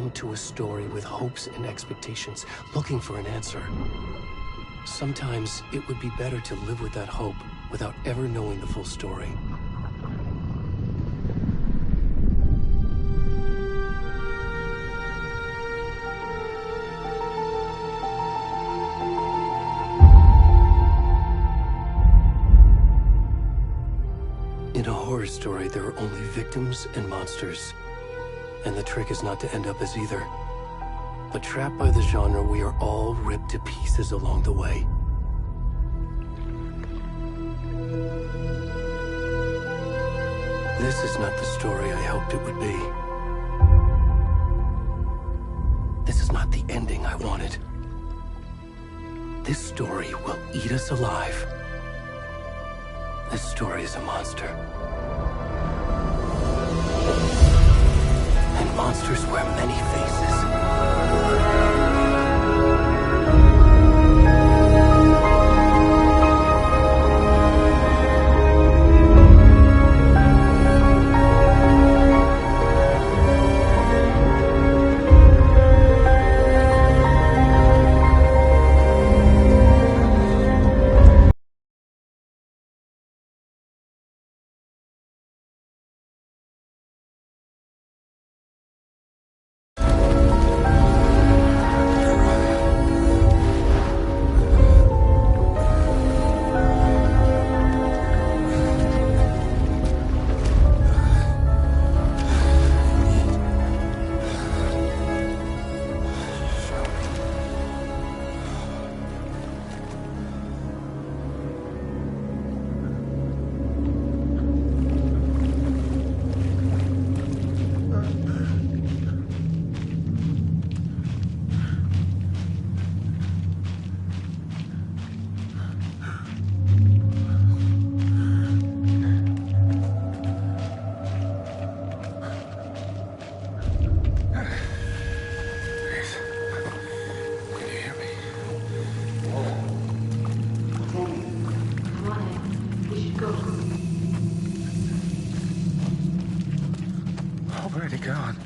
come to a story with hopes and expectations, looking for an answer. Sometimes it would be better to live with that hope without ever knowing the full story. In a horror story, there are only victims and monsters. And the trick is not to end up as either. But trapped by the genre, we are all ripped to pieces along the way. This is not the story I hoped it would be. This is not the ending I wanted. This story will eat us alive. This story is a monster. And monsters wear many faces. Already gone.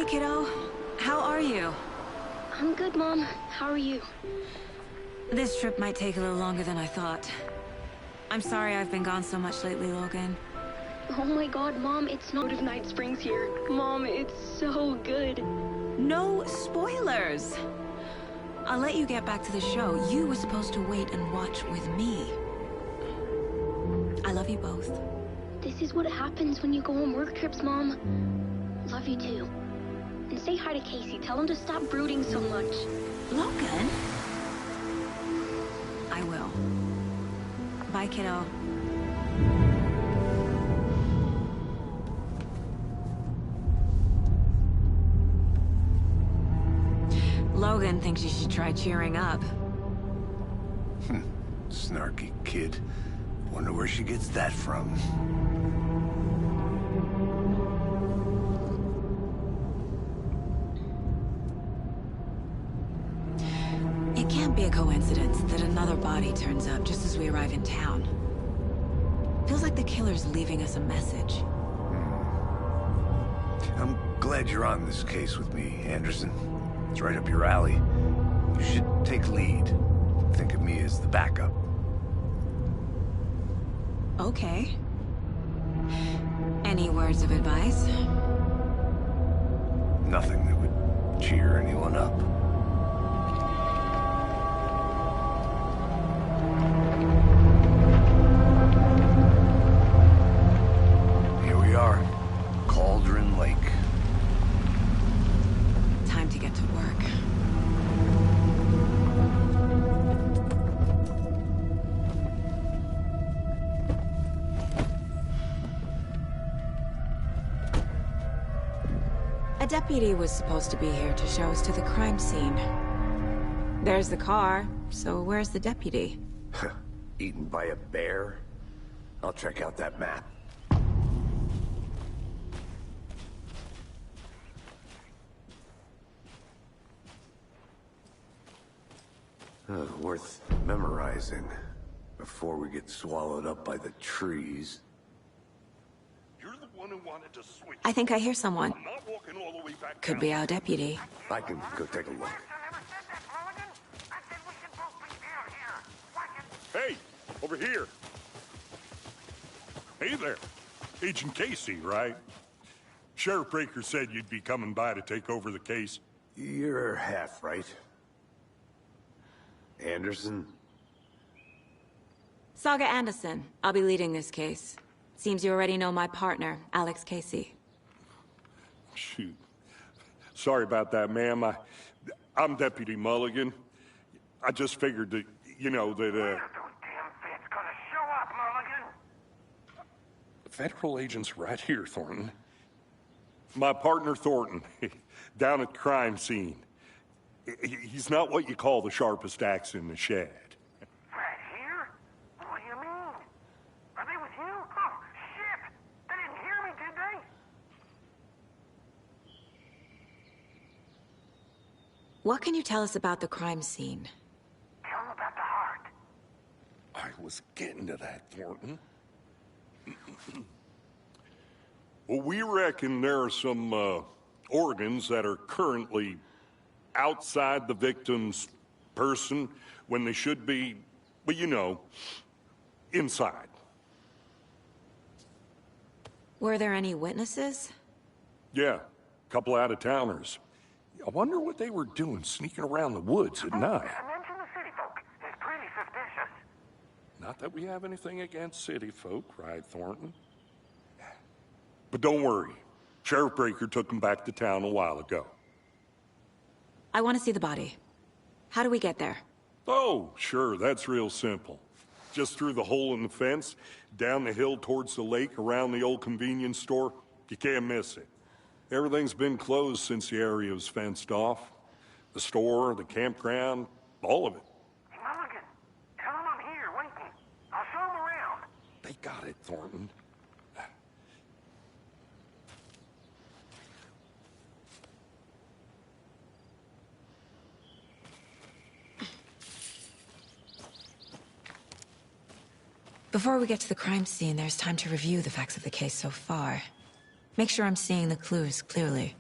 Hey, kiddo. How are you? I'm good, Mom. How are you? This trip might take a little longer than I thought. I'm sorry I've been gone so much lately, Logan. Oh my god, Mom, it's not of Night Springs here. Mom, it's so good. No spoilers! I'll let you get back to the show. You were supposed to wait and watch with me. I love you both. This is what happens when you go on work trips, Mom. Love you too. And say hi to Casey. Tell him to stop brooding so much. Logan? I will. Bye, kiddo. Logan thinks you should try cheering up. Snarky kid. Wonder where she gets that from. It can't be a coincidence that another body turns up just as we arrive in town. Feels like the killer's leaving us a message. I'm glad you're on this case with me, Anderson. It's right up your alley. You should take lead. Think of me as the backup. Okay. Any words of advice? Nothing that would cheer anyone up. Here we are. Cauldron Lake. Time to get to work. A deputy was supposed to be here to show us to the crime scene. There's the car, so where's the deputy? Eaten by a bear? I'll check out that map. Worth memorizing before we get swallowed up by the trees. You're the one who wanted to switch. I think I hear someone. I'm not walking all the way back Could down. be our deputy. I can go take a look. Hey, over here. Hey there. Agent Casey, right? Sheriff Breaker said you'd be coming by to take over the case. You're half right. Anderson? Saga Anderson. I'll be leading this case. Seems you already know my partner, Alex Casey. Shoot. Sorry about that, ma'am. I'm Deputy Mulligan. I just figured that, you know, that, Those damn feds gonna show up, Mulligan. federal agent's right here, Thornton. My partner, Thornton, down at the crime scene. He's not what you call the sharpest axe in the shed. Right here? What do you mean? Are they with you? Oh, shit! They didn't hear me, did they? What can you tell us about the crime scene? Tell them about the heart. I was getting to that, Thornton. Well, we reckon there are some organs that are currently outside the victim's person when they should be, well, you know, inside. Were there any witnesses? Yeah, a couple out-of-towners. I wonder what they were doing sneaking around the woods at night. Mention the city folk. It's pretty suspicious. Not that we have anything against city folk, right, Thornton? But don't worry. Sheriff Breaker took them back to town a while ago. I want to see the body. How do we get there? Oh, sure, that's real simple. Just through the hole in the fence, down the hill towards the lake, around the old convenience store. You can't miss it. Everything's been closed since the area was fenced off. The store, the campground, all of it. Hey, Mulligan, tell them I'm here, waiting. I'll show them around. They got it, Thornton. Before we get to the crime scene, there's time to review the facts of the case so far. Make sure I'm seeing the clues clearly.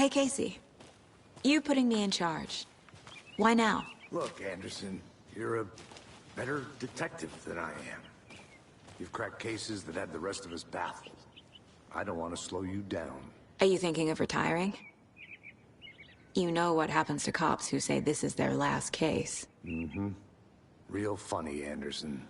Hey, Casey. You putting me in charge. Why now? Look, Anderson, you're a better detective than I am. You've cracked cases that had the rest of us baffled. I don't want to slow you down. Are you thinking of retiring? You know what happens to cops who say this is their last case. Mm-hmm. Real funny, Anderson.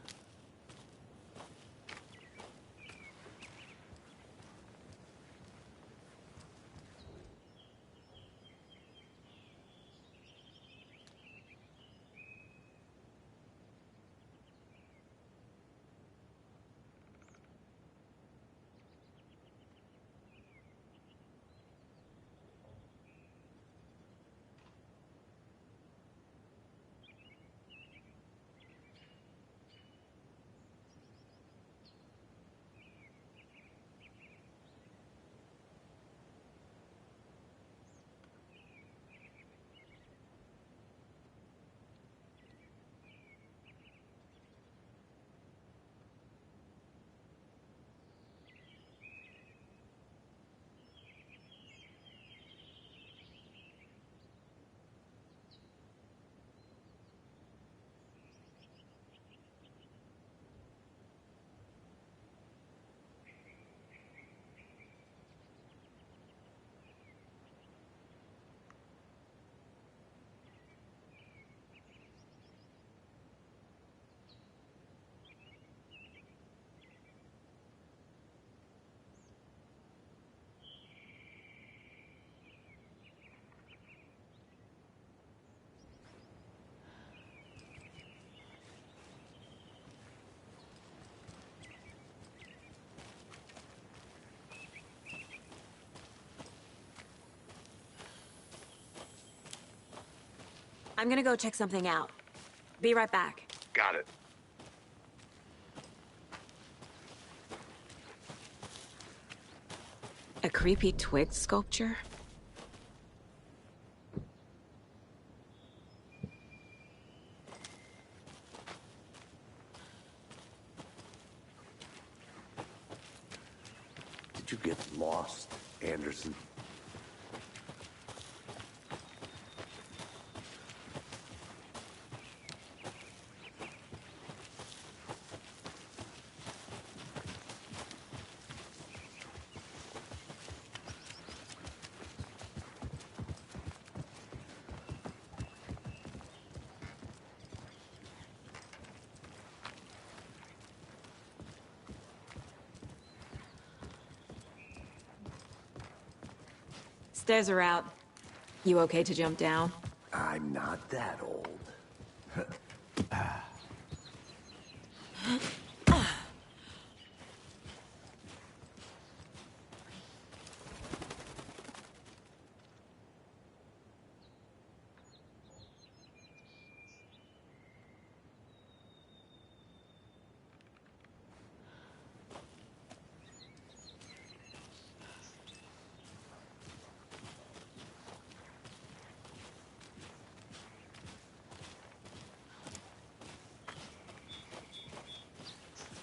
I'm gonna go check something out. Be right back. Got it. A creepy twig sculpture? Did you get lost, Anderson? Stairs are out. You okay to jump down? I'm not that old.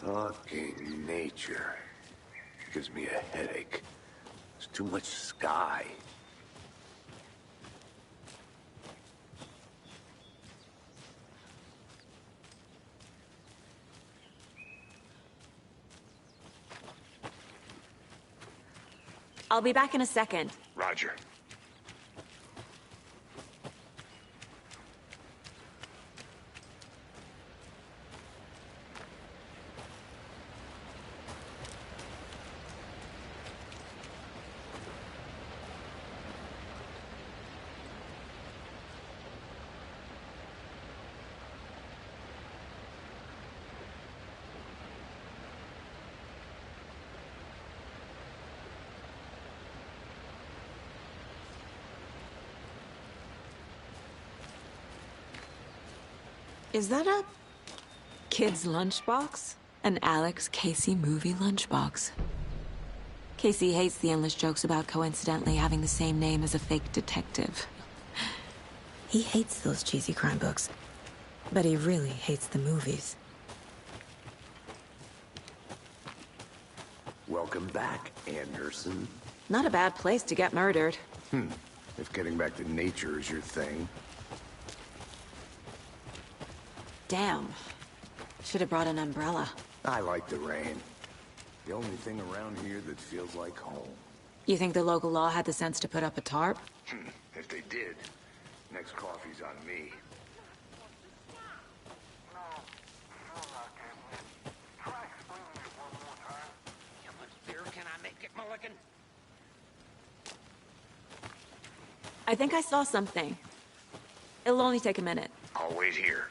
Fucking nature. Gives me a headache. There's too much sky. I'll be back in a second. Roger. Is that a kid's lunchbox? An Alex Casey movie lunchbox. Casey hates the endless jokes about coincidentally having the same name as a fake detective. He hates those cheesy crime books, but he really hates the movies. Welcome back, Anderson. Not a bad place to get murdered. If getting back to nature is your thing. Damn. Should have brought an umbrella. I like the rain. The only thing around here that feels like home. You think the local law had the sense to put up a tarp? If they did, next coffee's on me. No, still not getting it. Try explaining it one more time. How much beer can I make it, Mulligan? I think I saw something. It'll only take a minute. I'll wait here.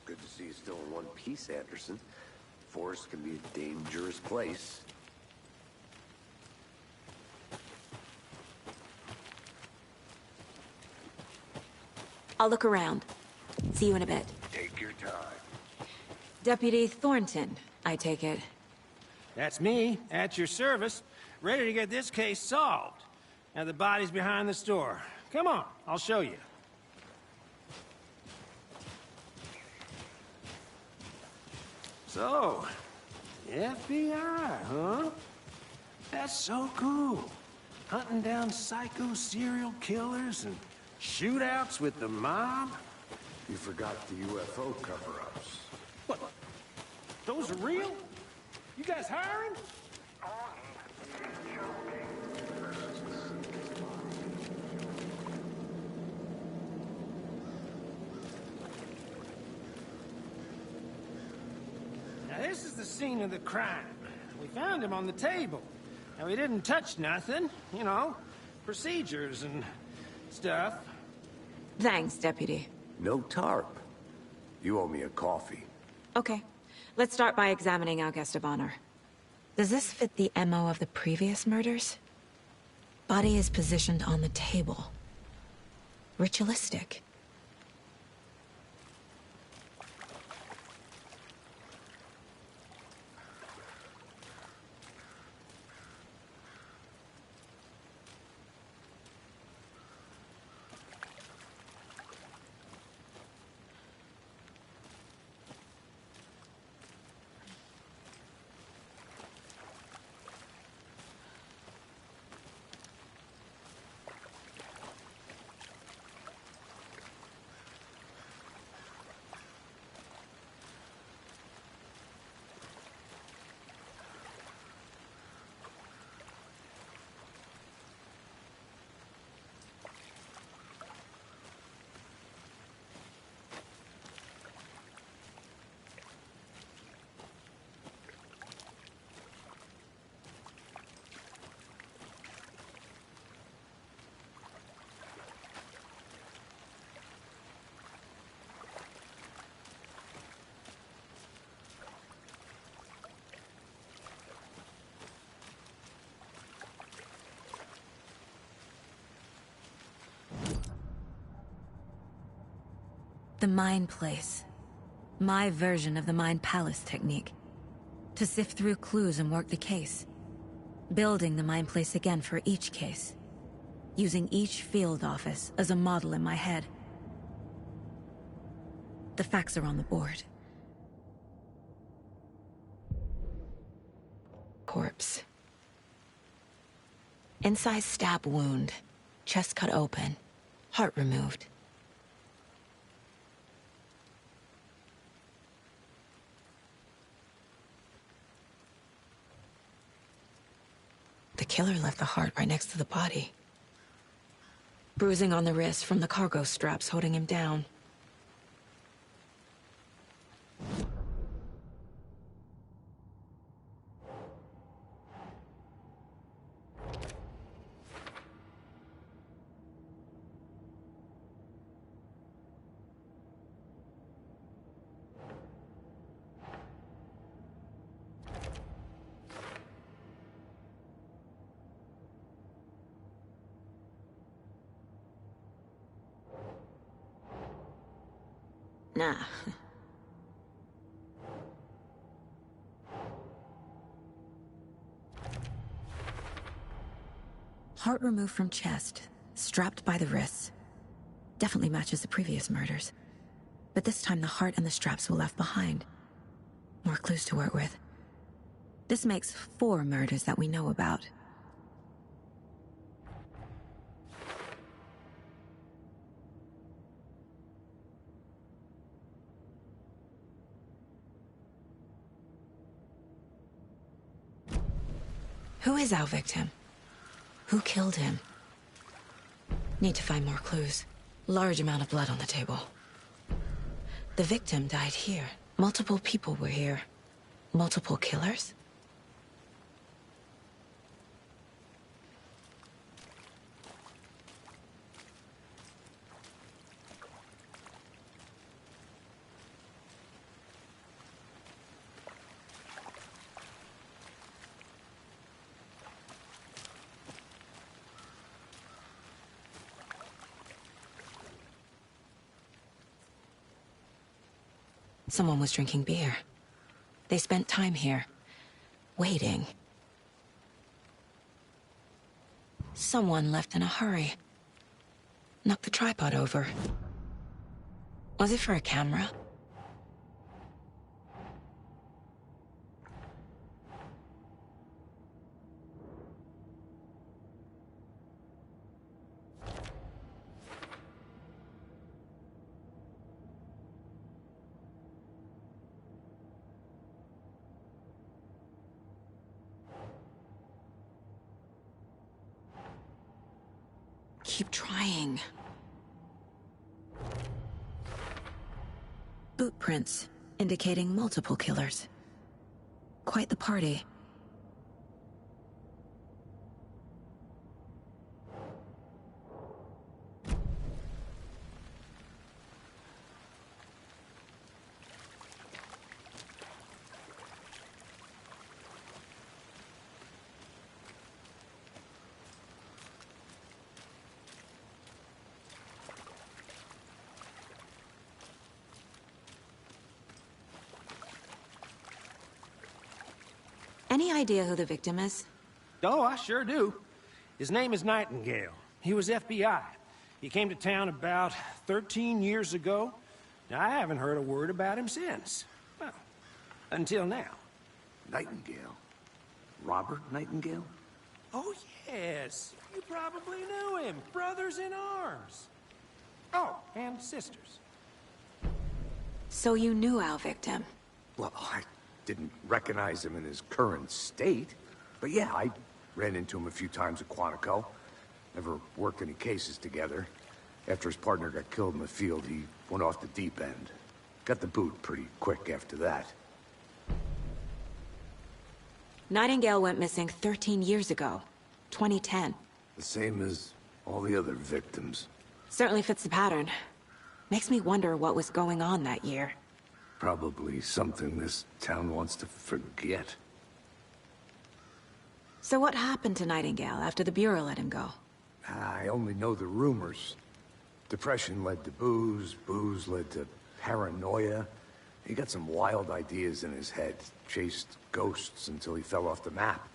Good to see you still in one piece, Anderson. Forest can be a dangerous place. I'll look around. See you in a bit. Take your time. Deputy Thornton, I take it. That's me, at your service, ready to get this case solved. Now the body's behind the store. Come on, I'll show you. So, FBI, huh? That's so cool. Hunting down psycho serial killers and shootouts with the mob. You forgot the UFO cover-ups. What? Those are real? You guys hiring? Now this is the scene of the crime. We found him on the table. Now, he didn't touch nothing, you know, procedures and stuff. Thanks, Deputy. No tarp. You owe me a coffee. Okay, let's start by examining our guest of honor. Does this fit the MO of the previous murders? Body is positioned on the table. Ritualistic. The Mind Place. My version of the Mind Palace technique. To sift through clues and work the case. Building the Mind Place again for each case. Using each field office as a model in my head. The facts are on the board. Corpse. Incised stab wound. Chest cut open. Heart removed. The killer left the heart right next to the body. Bruising on the wrist from the cargo straps holding him down. Nah. Heart removed from chest, strapped by the wrists. Definitely matches the previous murders. But this time the heart and the straps were left behind. More clues to work with. This makes 4 murders that we know about. Who is our victim? Who killed him? Need to find more clues. Large amount of blood on the table. The victim died here. Multiple people were here. Multiple killers? Someone was drinking beer. They spent time here, waiting. Someone left in a hurry. Knocked the tripod over. Was it for a camera? Keep trying. Boot prints, indicating multiple killers. Quite the party. Any idea who the victim is? Oh, I sure do. His name is Nightingale. He was FBI. He came to town about 13 years ago. Now, I haven't heard a word about him since. Well, until now. Nightingale? Robert Nightingale? Oh, yes. You probably knew him. Brothers in arms. Oh, and sisters. So you knew our victim? Well, I didn't recognize him in his current state. But yeah, I ran into him a few times at Quantico. Never worked any cases together. After his partner got killed in the field, he went off the deep end. Got the boot pretty quick after that. Nightingale went missing 13 years ago. 2010. The same as all the other victims. Certainly fits the pattern. Makes me wonder what was going on that year. Probably something this town wants to forget. So what happened to Nightingale after the Bureau let him go? I only know the rumors. Depression led to booze, booze led to paranoia. He got some wild ideas in his head, chased ghosts until he fell off the map.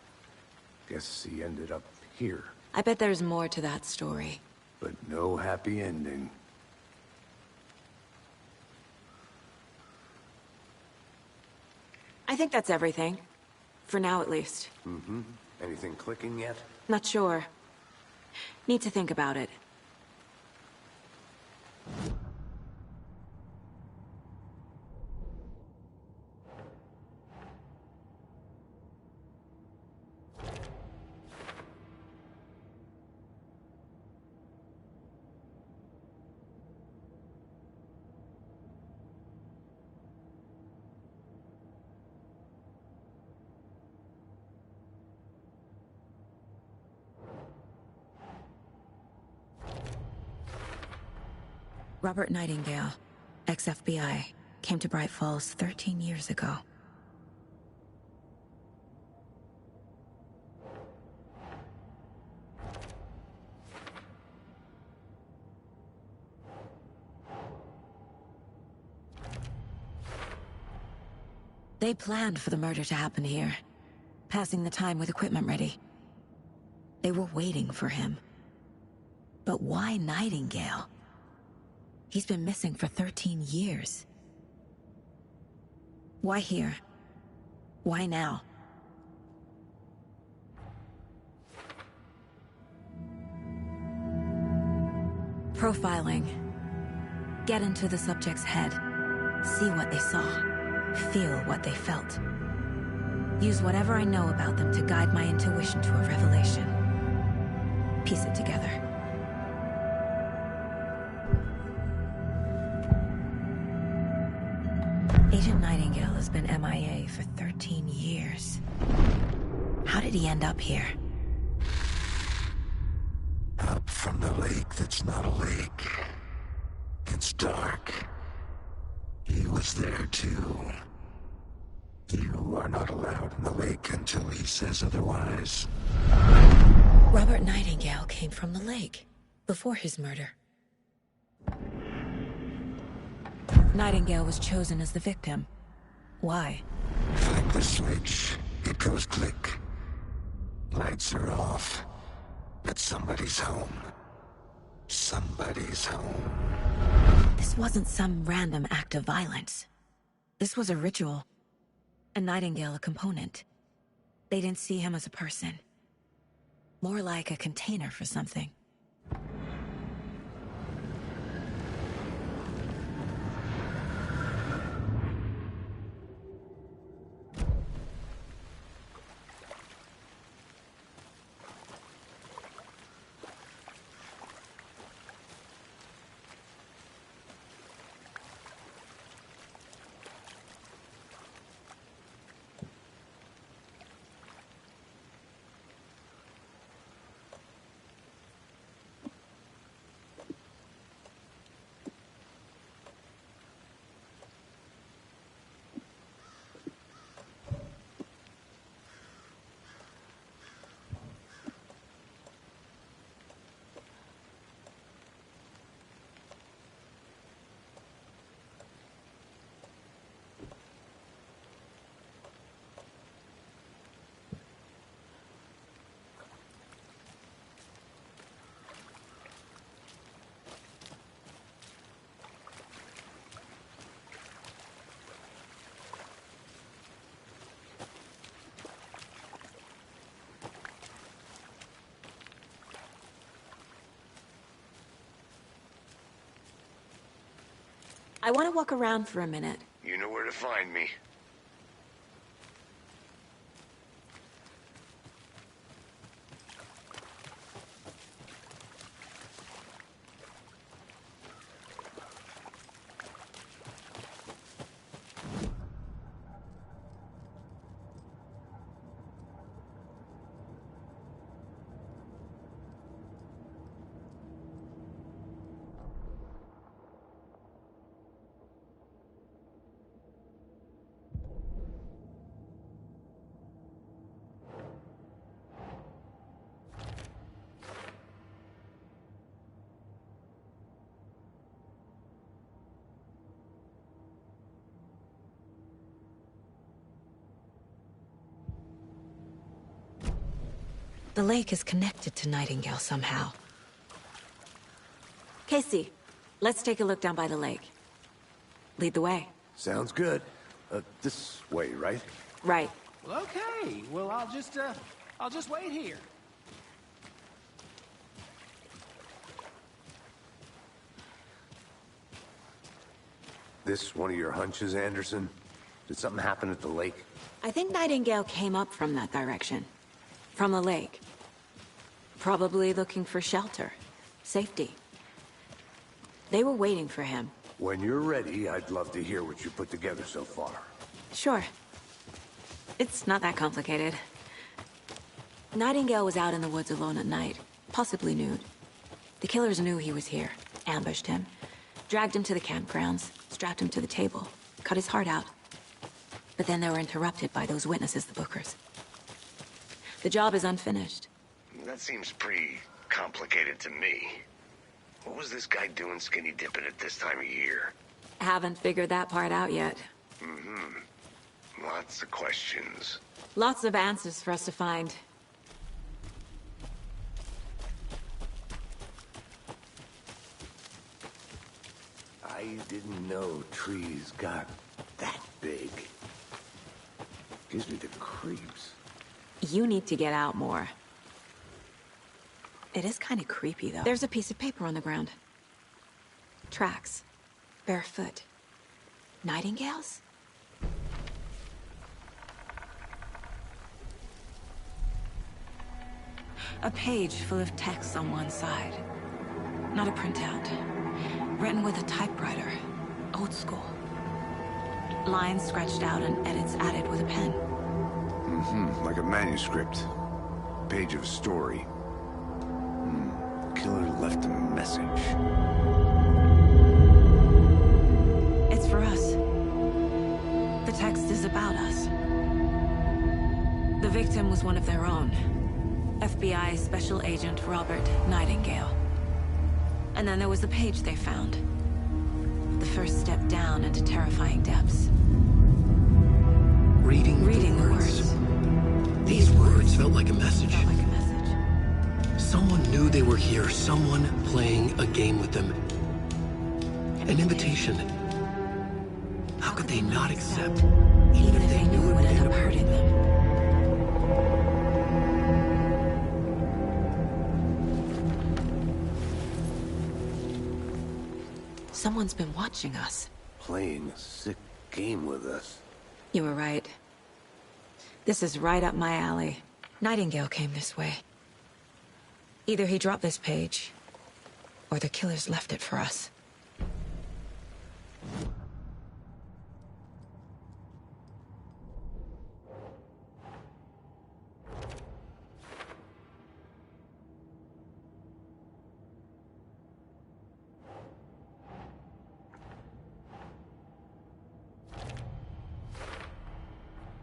Guess he ended up here. I bet there's more to that story. But no happy ending. I think that's everything. For now, at least. Mm-hmm. Anything clicking yet? Not sure. Need to think about it. Robert Nightingale, ex-FBI, came to Bright Falls 13 years ago. They planned for the murder to happen here, passing the time with equipment ready. They were waiting for him. But why Nightingale? He's been missing for 13 years. Why here? Why now? Profiling. Get into the subject's head. See what they saw. Feel what they felt. Use whatever I know about them to guide my intuition to a revelation. Piece it together. Agent Nightingale has been MIA for 13 years. How did he end up here? Up from the lake that's not a lake. It's dark. He was there too. You are not allowed in the lake until he says otherwise. Robert Nightingale came from the lake, before his murder. Nightingale was chosen as the victim. Why? Flick the switch, it goes click. Lights are off, but somebody's home. Somebody's home. This wasn't some random act of violence. This was a ritual. And Nightingale a component. They didn't see him as a person. More like a container for something. I want to walk around for a minute. You know where to find me. The lake is connected to Nightingale somehow. Casey, let's take a look down by the lake. Lead the way. Sounds good. This way, right? Right. Well, okay. Well, I'll just wait here. This one of your hunches, Anderson? Did something happen at the lake? I think Nightingale came up from that direction. From the lake. Probably looking for shelter. Safety. They were waiting for him. When you're ready, I'd love to hear what you put together so far. Sure. It's not that complicated. Nightingale was out in the woods alone at night, possibly nude. The killers knew he was here, ambushed him, dragged him to the campgrounds, strapped him to the table, cut his heart out. But then they were interrupted by those witnesses, the Bookers. The job is unfinished. That seems pretty complicated to me. What was this guy doing skinny dipping at this time of year? Haven't figured that part out yet. Lots of questions. Lots of answers for us to find. I didn't know trees got that big. Gives me the creeps. You need to get out more. It is kind of creepy, though. There's a piece of paper on the ground. Tracks. Barefoot. Nightingales? A page full of text on one side. Not a printout. Written with a typewriter. Old school. Lines scratched out and edits added with a pen. Like a manuscript. Page of a story. Killer left a message. It's for us. The text is about us. The victim was one of their own. FBI Special Agent Robert Nightingale. And then there was the page they found. The first step down into terrifying depths. Reading the words. These words felt like a message. Someone knew they were here, someone playing a game with them. An invitation. How could they not accept, even if they knew it would end up hurting them? Someone's been watching us. Playing a sick game with us. You were right. This is right up my alley. Nightingale came this way. Either he dropped this page, or the killers left it for us.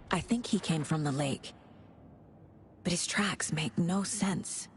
I think he came from the lake. But his tracks make no sense.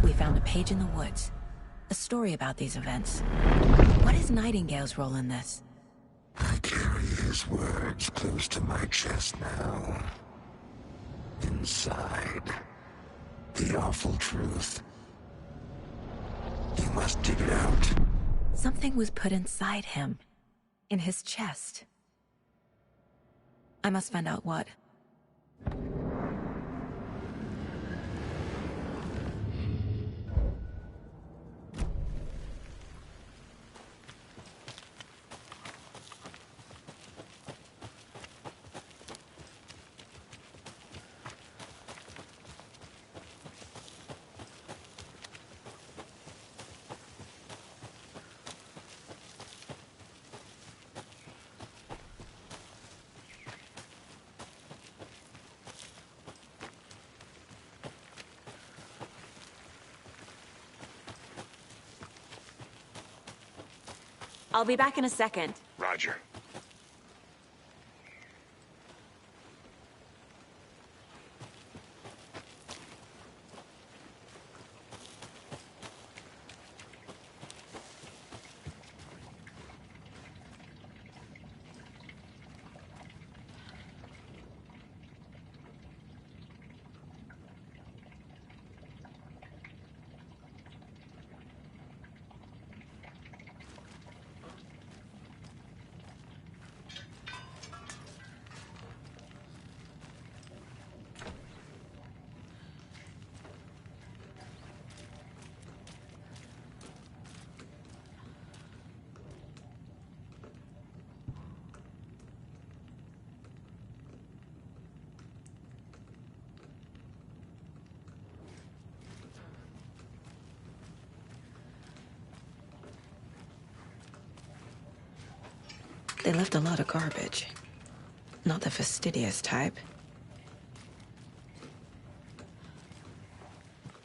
We found a page in the woods. A story about these events. What is Nightingale's role in this? I carry his words close to my chest now. Inside, the awful truth. You must dig it out. Something was put inside him. In his chest. I must find out what. I'll be back in a second. Roger. They left a lot of garbage. Not the fastidious type.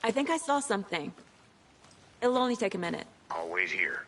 I think I saw something. It'll only take a minute. I'll wait here.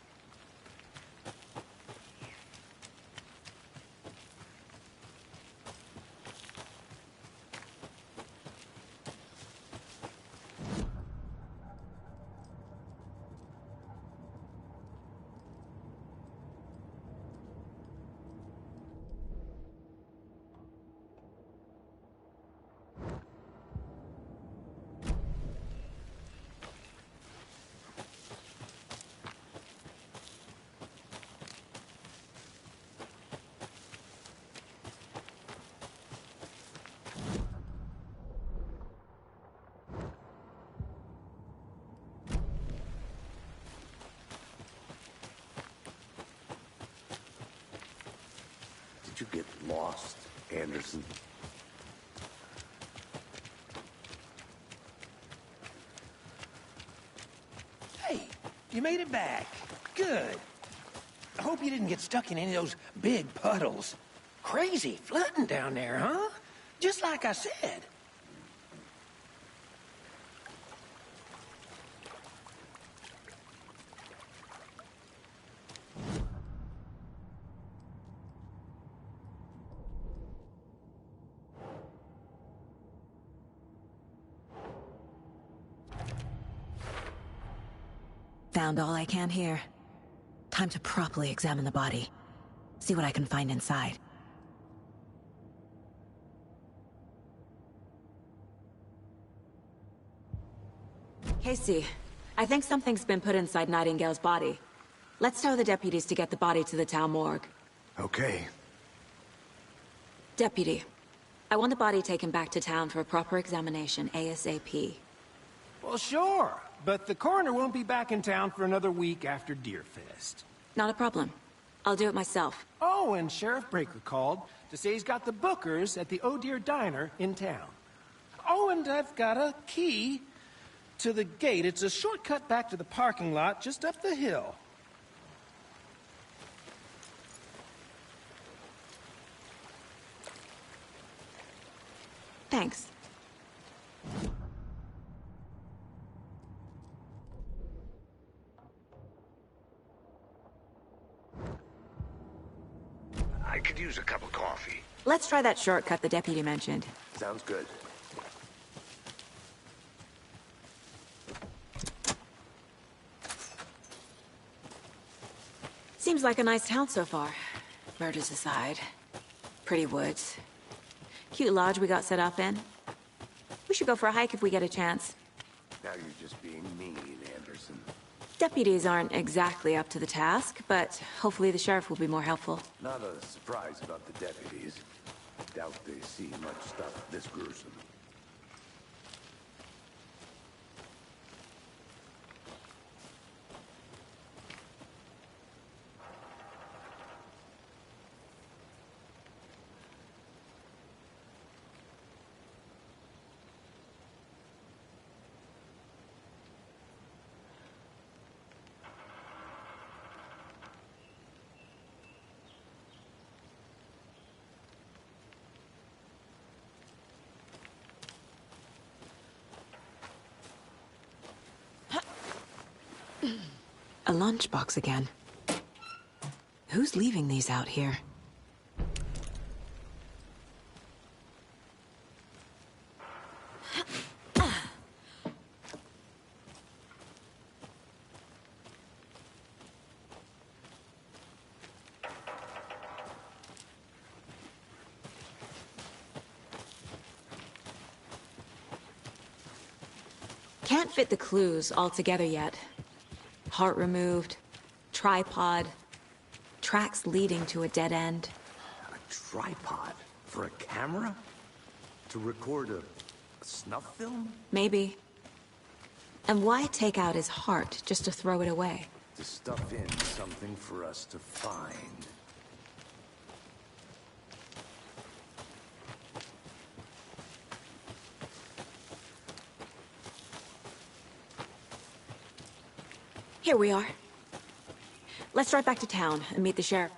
Did you get lost, Anderson? Hey, you made it back. Good. I hope you didn't get stuck in any of those big puddles. Crazy flooding down there, huh? Just like I said. Found all I can here. Time to properly examine the body. See what I can find inside. Casey, I think something's been put inside Nightingale's body. Let's tell the deputies to get the body to the town morgue. Okay. Deputy, I want the body taken back to town for a proper examination ASAP. Well, sure. But the coroner won't be back in town for another week after Deerfest. Not a problem. I'll do it myself. Oh, and Sheriff Breaker called to say he's got the Bookers at the Oh Dear Diner in town. Oh, and I've got a key to the gate. It's a shortcut back to the parking lot just up the hill. Thanks. I could use a cup of coffee. Let's try that shortcut the deputy mentioned. Sounds good. Seems like a nice town so far. Murders aside. Pretty woods. Cute lodge we got set up in. We should go for a hike if we get a chance. Now you're just being mean, Anderson. Deputies aren't exactly up to the task, but hopefully the sheriff will be more helpful. Not a surprise about the deputies. Doubt they see much stuff this gruesome. A lunchbox again. Who's leaving these out here? Can't fit the clues all together yet. Heart removed, tripod, tracks leading to a dead end. A tripod? For a camera? To record a snuff film? Maybe. And why take out his heart just to throw it away? To stuff in something for us to find. Here we are. Let's drive back to town and meet the sheriff.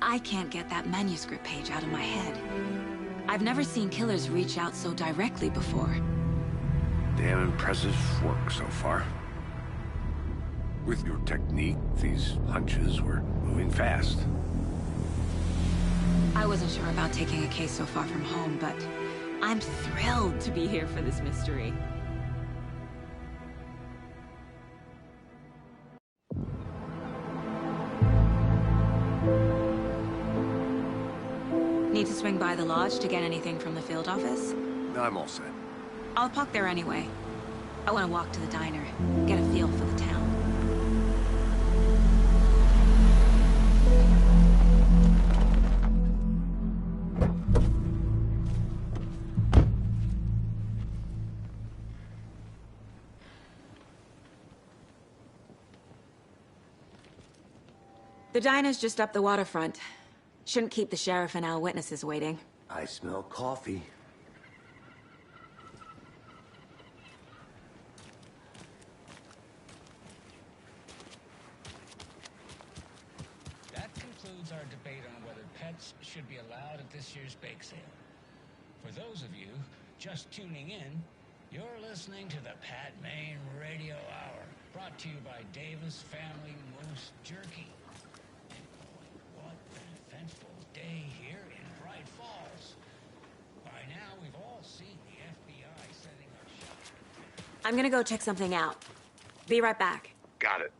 I can't get that manuscript page out of my head. I've never seen killers reach out so directly before. Damn impressive work so far. With your technique, these hunches were moving fast. I wasn't sure about taking a case so far from home, but I'm thrilled to be here for this mystery. Need to swing by the lodge to get anything from the field office? I'm all set. I'll park there anyway. I want to walk to the diner, get a feel for the town. The diner's just up the waterfront. Shouldn't keep the sheriff and our witnesses waiting. I smell coffee. That concludes our debate on whether pets should be allowed at this year's bake sale. For those of you just tuning in, you're listening to the Pat Maine Radio Hour, brought to you by Davis Family Moose Jerky. What an eventful day here in Bright Falls. By now, we've all seen the FBI setting up shop. I'm gonna go check something out. Be right back. Got it.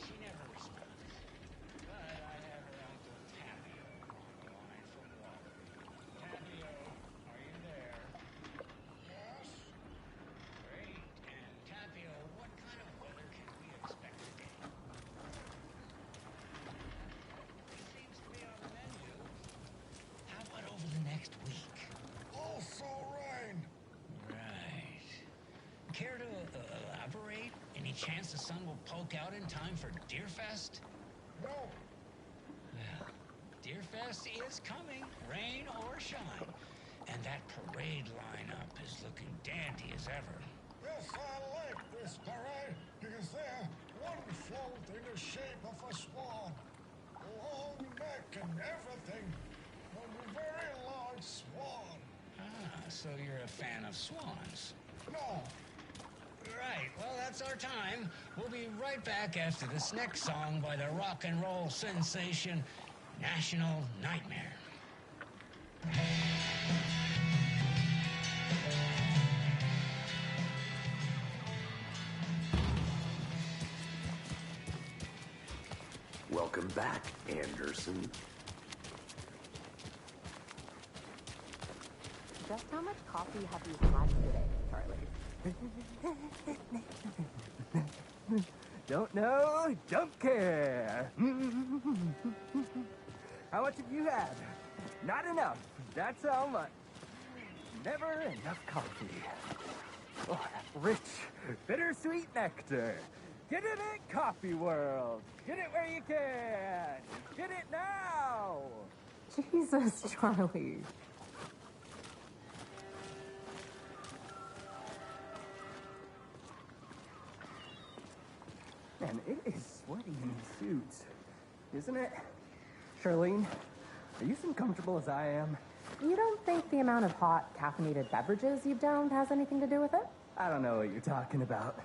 She never responds. But I have her Uncle Tapio on the line from water. Tapio, are you there? Yes. Great. And Tapio, what kind of weather can we expect today? It seems to be on the menu. How about over the next week? Also rain. Right. Care to elaborate? Any chance the sun will poke out in time for Deerfest? No. Well, Deerfest is coming, rain or shine. And that parade lineup is looking dandy as ever. Yes, I like this parade because they're one float in the shape of a swan. Long neck and everything. A very large swan. Ah, So you're a fan of swans. No. Right, well, that's our time. We'll be right back after this next song by the rock and roll sensation, National Nightmare. Welcome back, Anderson. Just how much coffee have you had today, Charlie? Don't know, don't care. How much have you had? Not enough. That's how much. Never enough coffee. Oh, that rich, bittersweet nectar. Get it at Coffee World. Get it where you can. Get it now. Jesus, Charlie. Man, it is sweaty in these suits, isn't it? Charlene, are you as uncomfortable as I am? You don't think the amount of hot, caffeinated beverages you've downed has anything to do with it? I don't know what you're talking about.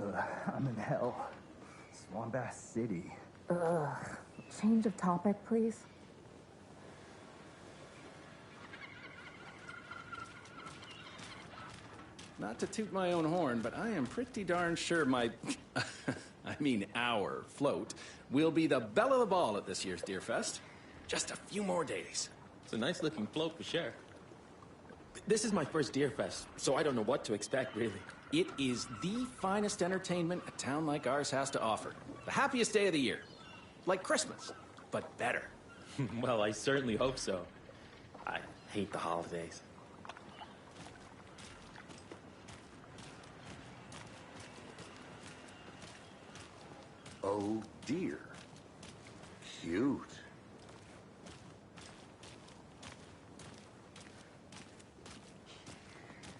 Ugh, I'm in hell. Swamp Ass City. Ugh. Change of topic, please. Not to toot my own horn, but I am pretty darn sure my... our float will be the belle of the ball at this year's Deer Fest. Just a few more days. It's a nice-looking float for sure. This is my first Deer Fest, so I don't know what to expect, really. It is the finest entertainment a town like ours has to offer. The happiest day of the year. Like Christmas, but better. Well, I certainly hope so. I hate the holidays. Oh dear. Cute.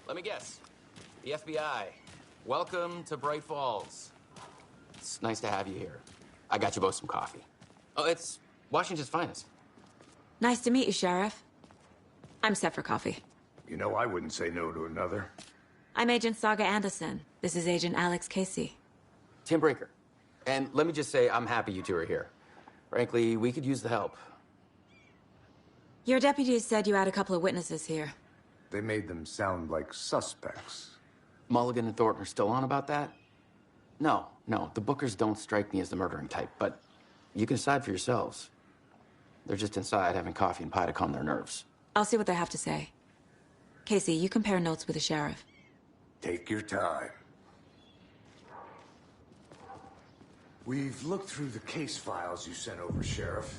Let me guess. The FBI. Welcome to Bright Falls. It's nice to have you here. I got you both some coffee. Oh, it's Washington's finest. Nice to meet you, Sheriff. I'm set for coffee. You know, I wouldn't say no to another. I'm Agent Saga Anderson. This is Agent Alex Casey. Tim Breaker. And let me just say, I'm happy you two are here. Frankly, we could use the help. Your deputies said you had a couple of witnesses here. They made them sound like suspects. Mulligan and Thornton are still on about that? No, the Bookers don't strike me as the murdering type, but you can decide for yourselves. They're just inside having coffee and pie to calm their nerves. I'll see what they have to say. Casey, you compare notes with the sheriff. Take your time. We've looked through the case files you sent over, Sheriff.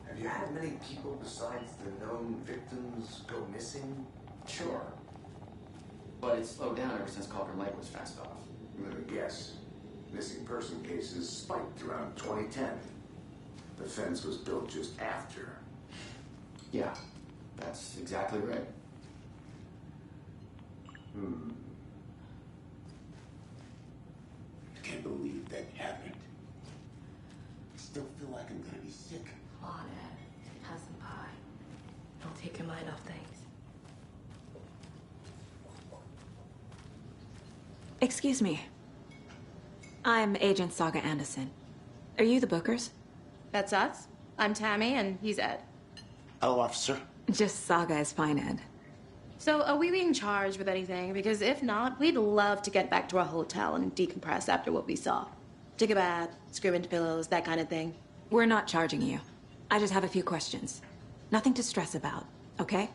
Have you had many people besides the known victims go missing? Sure. But it's slowed down ever since Calder Lake was fenced off. Let me guess. Missing person cases spiked around 2010. The fence was built just after. Yeah, that's exactly right. I can't believe that happened. I still feel like I'm gonna be sick. Come on, Ed. Have some pie. Don't take your mind off things. Excuse me. I'm Agent Saga Anderson. Are you the Bookers? That's us. I'm Tammy, and he's Ed. Hello, officer. Just Saga is fine, Ed. So, are we being charged with anything? Because if not, we'd love to get back to our hotel and decompress after what we saw. Take a bath, scream into pillows, that kind of thing. We're not charging you. I just have a few questions. Nothing to stress about, okay?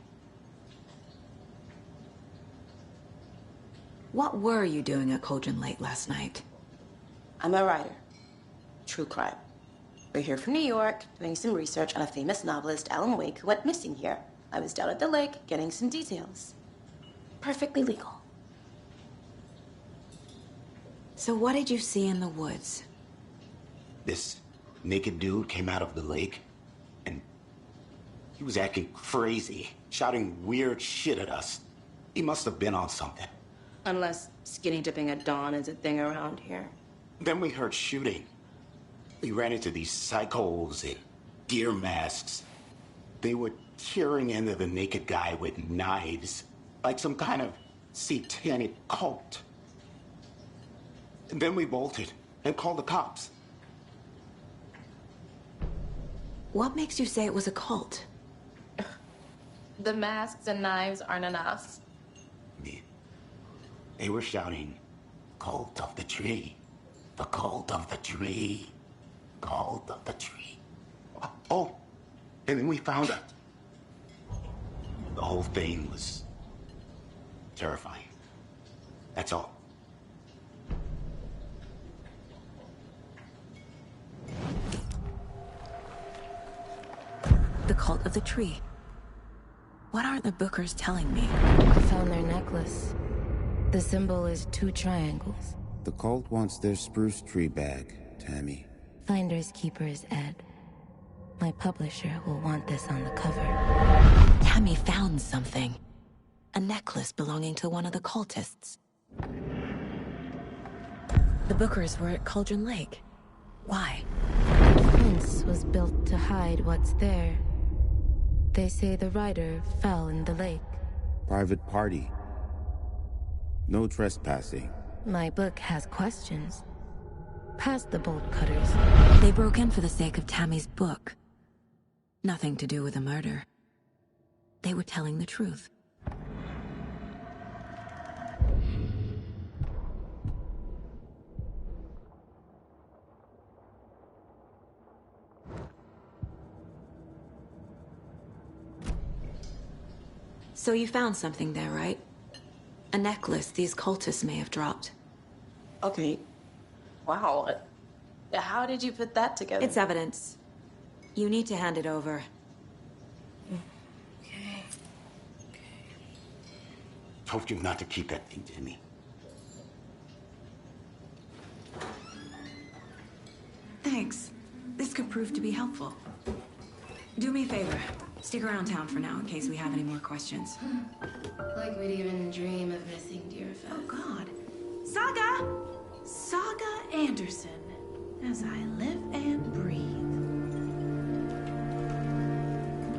What were you doing at Cauldron Lake last night? I'm a writer. True crime. We're here from New York, doing some research on a famous novelist, 앨런웨이크, who went missing here. I was down at the lake, getting some details. Perfectly legal. So what did you see in the woods? This naked dude came out of the lake, and he was acting crazy, shouting weird shit at us. He must have been on something. Unless skinny dipping at dawn is a thing around here. Then we heard shooting. We ran into these psychos in deer masks. They were tearing into the naked guy with knives, like some kind of satanic cult. And then we bolted and called the cops. What makes you say it was a cult? The masks and knives aren't enough. They were shouting, "Cult of the tree. The cult of the tree. Cult of the tree." Oh, and then we found her. The whole thing was terrifying. That's all. The cult of the tree. What aren't the Bookers telling me? I found their necklace. The symbol is 2 triangles. The cult wants their spruce tree bag, Tammy. Finders keepers, Ed. My publisher will want this on the cover. Tammy found something. A necklace belonging to one of the cultists. The Bookers were at Cauldron Lake. Why? The fence was built to hide what's there. They say the rider fell in the lake. Private party. No trespassing. My book has questions. Past the bolt cutters. They broke in for the sake of Tammy's book. Nothing to do with a murder. They were telling the truth. So you found something there, right? A necklace these cultists may have dropped. Okay. Wow. How did you put that together? It's evidence. You need to hand it over. Okay. Told you not to keep that thing to me. Thanks. This could prove to be helpful. Do me a favor. Stick around town for now in case we have any more questions. Like we'd even dream of missing Deerfest. Oh, God. Saga! Saga Anderson. As I live and breathe.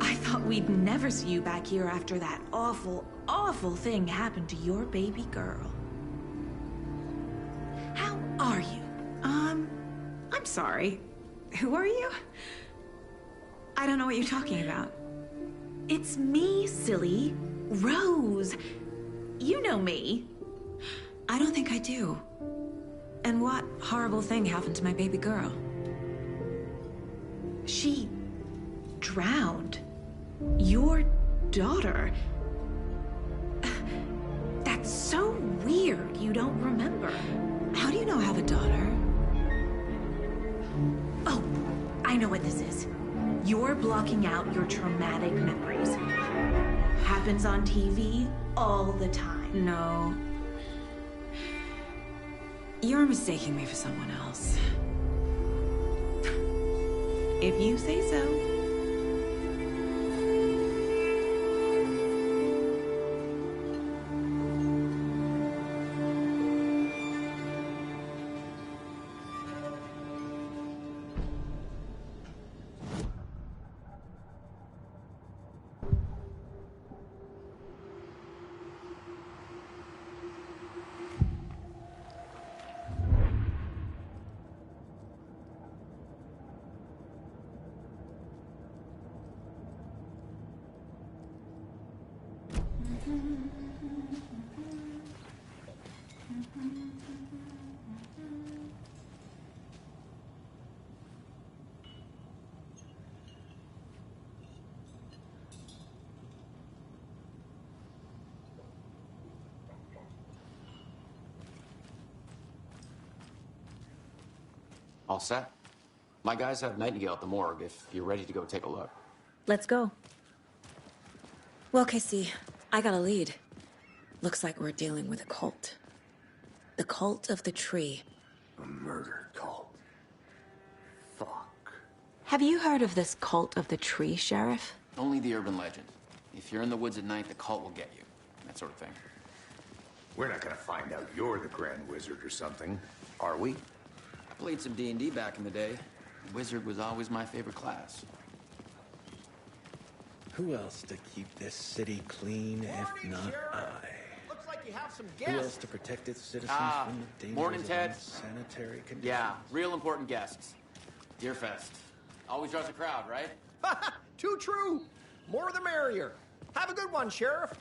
I thought we'd never see you back here after that awful, awful thing happened to your baby girl. How are you? I'm sorry. Who are you? I don't know what you're talking about. It's me, silly. Rose. You know me. I don't think I do. And what horrible thing happened to my baby girl? She drowned. Your daughter. That's so weird you don't remember. How do you know I have a daughter? Oh, I know what this is. You're blocking out your traumatic memories. Happens on TV all the time. No. You're mistaking me for someone else. If you say so. All set? My guys have Nightingale at the morgue if you're ready to go take a look. Let's go. Well, Casey, I got a lead. Looks like we're dealing with a cult. The cult of the tree. A murder cult. Fuck. Have you heard of this cult of the tree, Sheriff? Only the urban legend. If you're in the woods at night, the cult will get you. That sort of thing. We're not gonna find out you're the Grand Wizard or something, are we? I played some D&D back in the day. Wizard was always my favorite class. Who else to keep this city clean if not I? Looks like you have some Who guests. else to protect its citizens from the dangers morning, of Ted. unsanitary conditions? Yeah, real important guests. Deerfest. Always draws a crowd, right? Too true. More the merrier. Have a good one, Sheriff.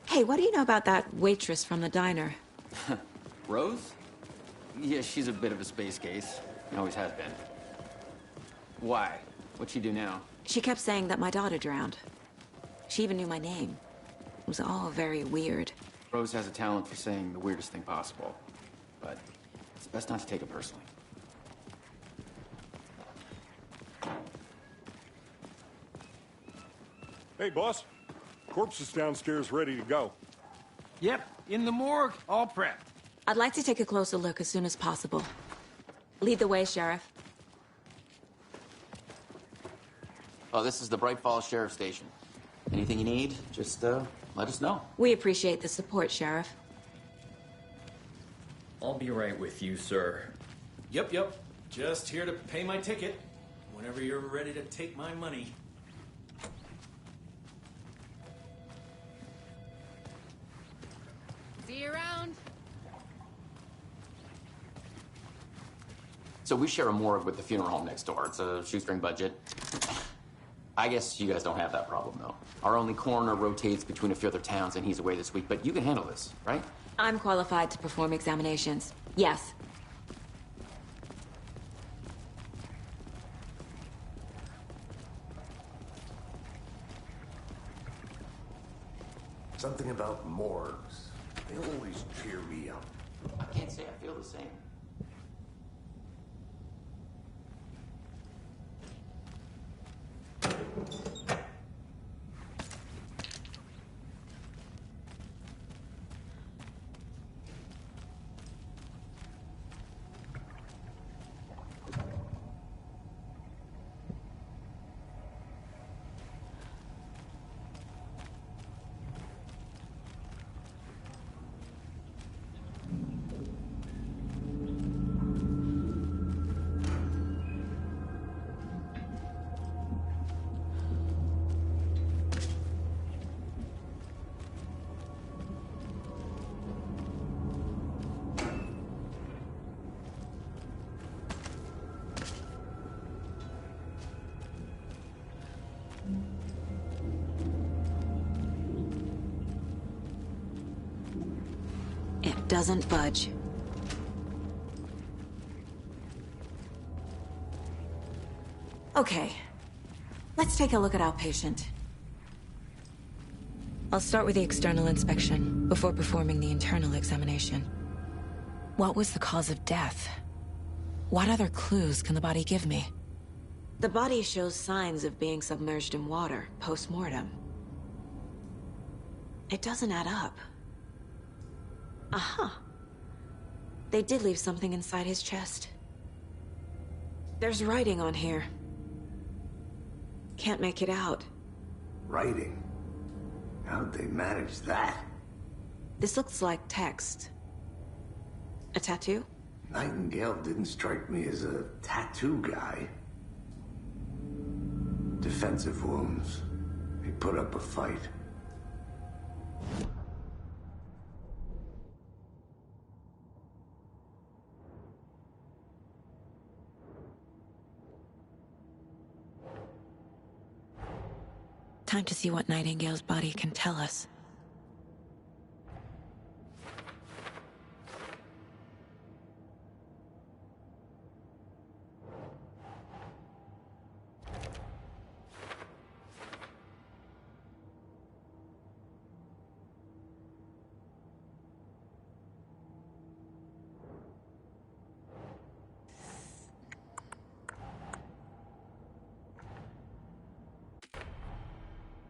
Hey, what do you know about that waitress from the diner? Rose? Yeah, she's a bit of a space case. Always has been. Why? What'd she do now? She kept saying that my daughter drowned. She even knew my name. It was all very weird. Rose has a talent for saying the weirdest thing possible. But it's best not to take it personally. Hey, boss. Corpse is downstairs ready to go. Yep, in the morgue, all prepped. I'd like to take a closer look as soon as possible. Lead the way, Sheriff. Oh, this is the Bright Falls Sheriff Station. Anything you need, just let us know. We appreciate the support, Sheriff. I'll be right with you, sir. Yep. Just here to pay my ticket. Whenever you're ready to take my money. See you around. So we share a morgue with the funeral home next door. It's a shoestring budget. I guess you guys don't have that problem, though. Our only coroner rotates between a few other towns, and he's away this week, but you can handle this, right? I'm qualified to perform examinations. Yes. Something about morgues. They always cheer me up. I can't say I feel the same. It doesn't budge. Okay. Let's take a look at our patient. I'll start with the external inspection before performing the internal examination. What was the cause of death? What other clues can the body give me? The body shows signs of being submerged in water post-mortem. It doesn't add up. Aha. They did leave something inside his chest. There's writing on here. Can't make it out. Writing? How'd they manage that? This looks like text. A tattoo? Nightingale didn't strike me as a tattoo guy. Defensive wounds. He put up a fight. Time to see what Nightingale's body can tell us.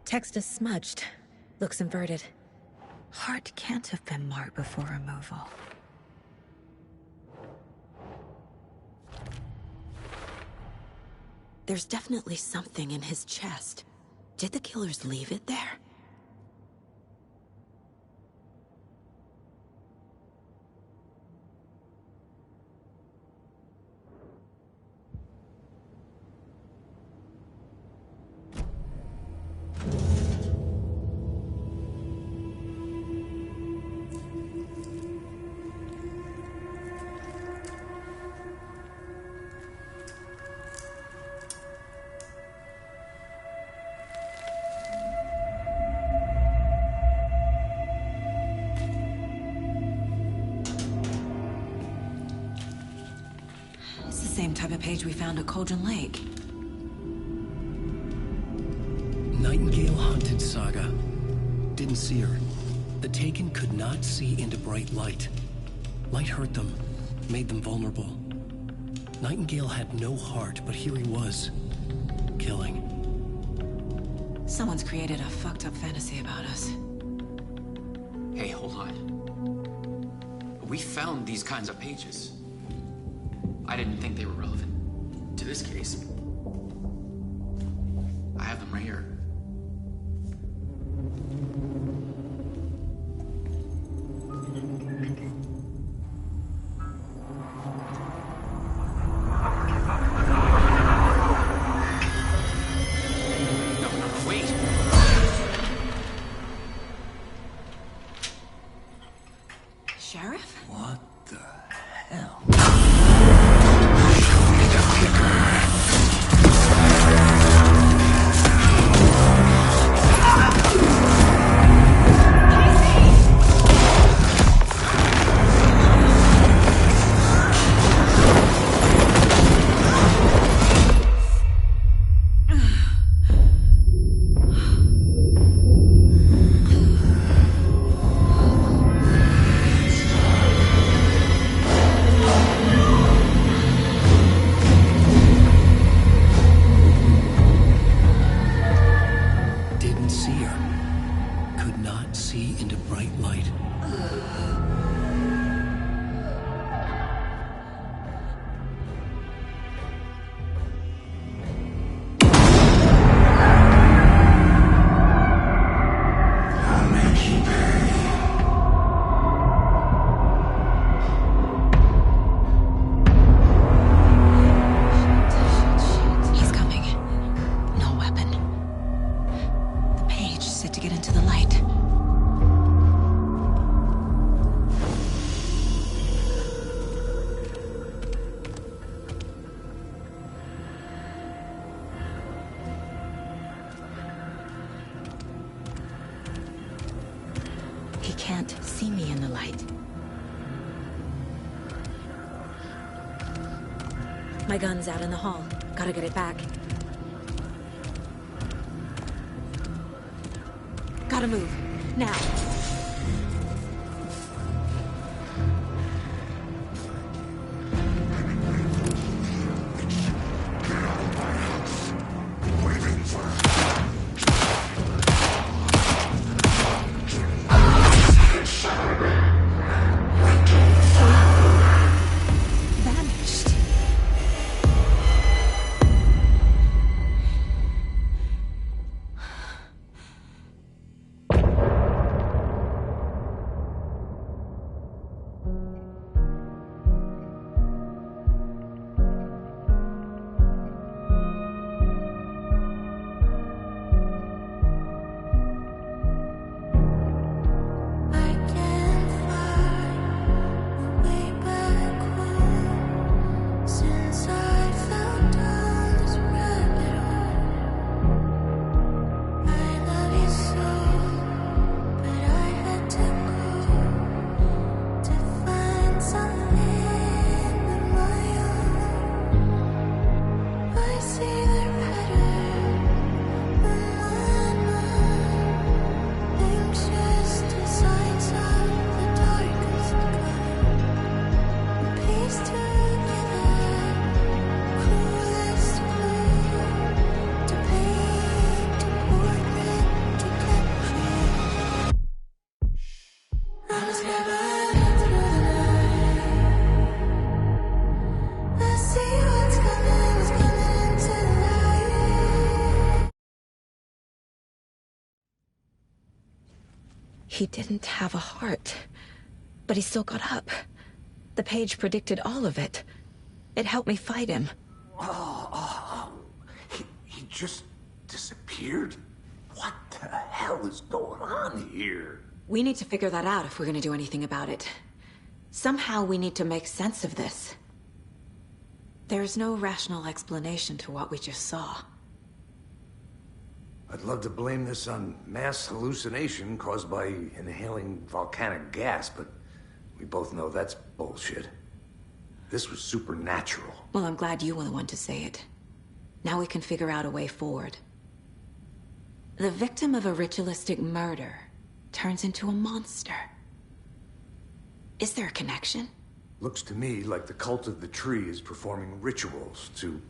Text is smudged. Looks inverted. Heart can't have been marked before removal. There's definitely something in his chest. Did the killers leave it there? the same type of page we found at Cauldron Lake. Nightingale hunted Saga. Didn't see her. The Taken could not see into bright light. Light hurt them, made them vulnerable. Nightingale had no heart, but here he was, killing. Someone's created a fucked up fantasy about us. Hey, hold on. We found these kinds of pages. I didn't think they were relevant to this case. I have them right here. Can't see me in the light. My gun's out in the hall. Gotta get it back. Gotta move. Now. He didn't have a heart, but he still got up. The page predicted all of it. It helped me fight him. He just disappeared? What the hell is going on here? We need to figure that out if we're gonna do anything about it. Somehow we need to make sense of this. There's no rational explanation to what we just saw. I'd love to blame this on mass hallucination caused by inhaling volcanic gas, but we both know that's bullshit. This was supernatural. Well, I'm glad you were the one to say it. Now we can figure out a way forward. The victim of a ritualistic murder turns into a monster. Is there a connection? Looks to me like the cult of the tree is performing rituals to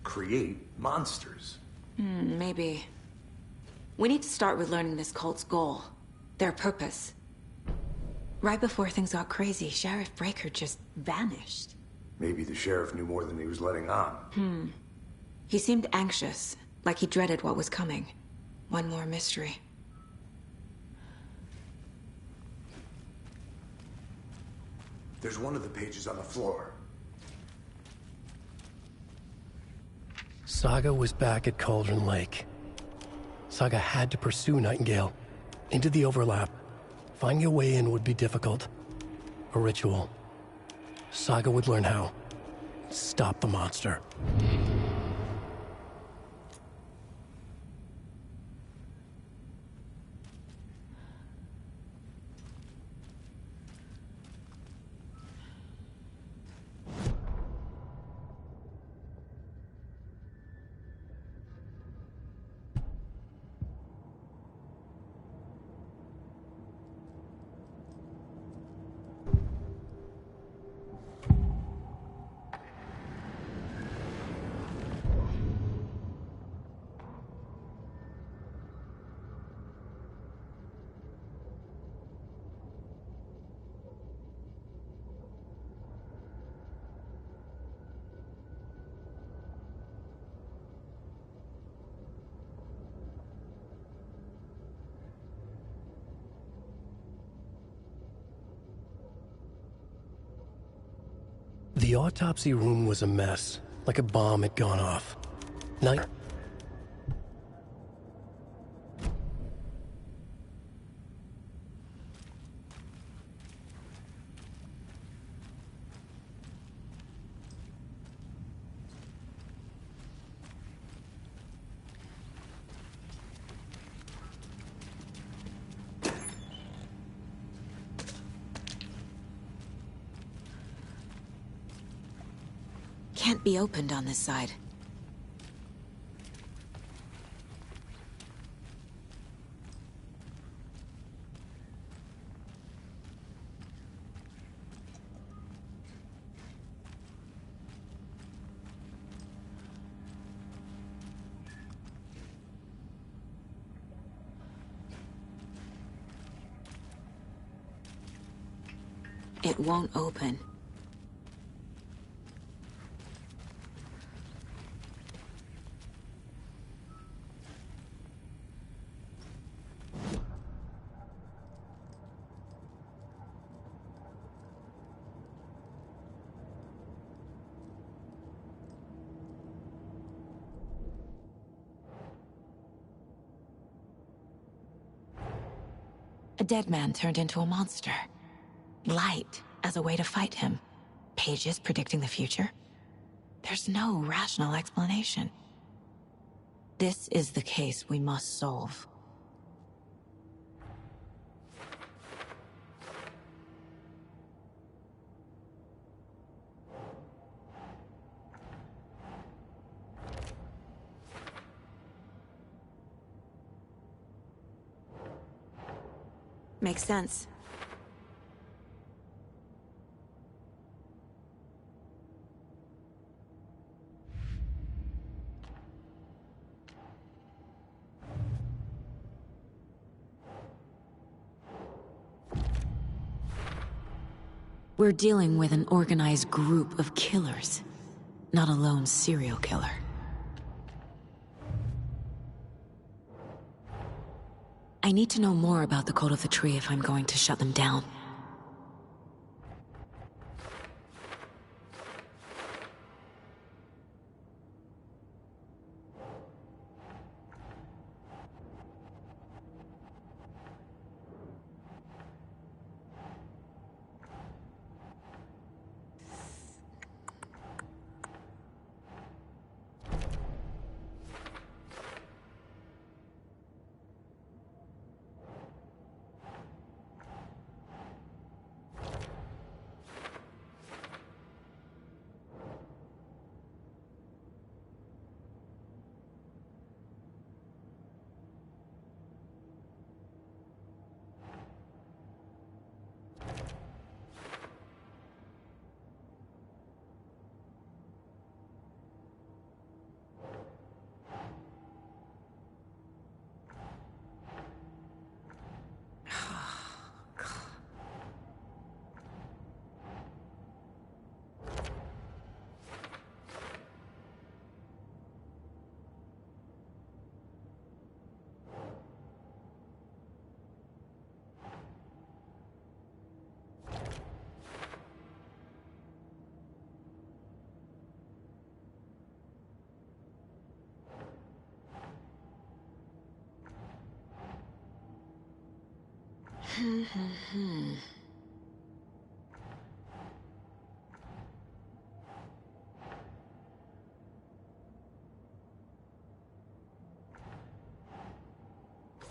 create monsters. Maybe. We need to start with learning this cult's goal. Their purpose. Right before things got crazy, Sheriff Breaker just vanished. Maybe the sheriff knew more than he was letting on. He seemed anxious, like he dreaded what was coming. One more mystery. There's one of the pages on the floor. Saga was back at Cauldron Lake. Saga had to pursue Nightingale. Into the overlap. Finding a way in would be difficult. A ritual. Saga would learn how. Stop the monster. The autopsy room was a mess, like a bomb had gone off. Can't be opened on this side. It won't open. A dead man turned into a monster. Light as a way to fight him. Pages predicting the future. There's no rational explanation. This is the case we must solve. Makes sense. We're dealing with an organized group of killers, not a lone serial killer. I need to know more about the Code of the Tree if I'm going to shut them down.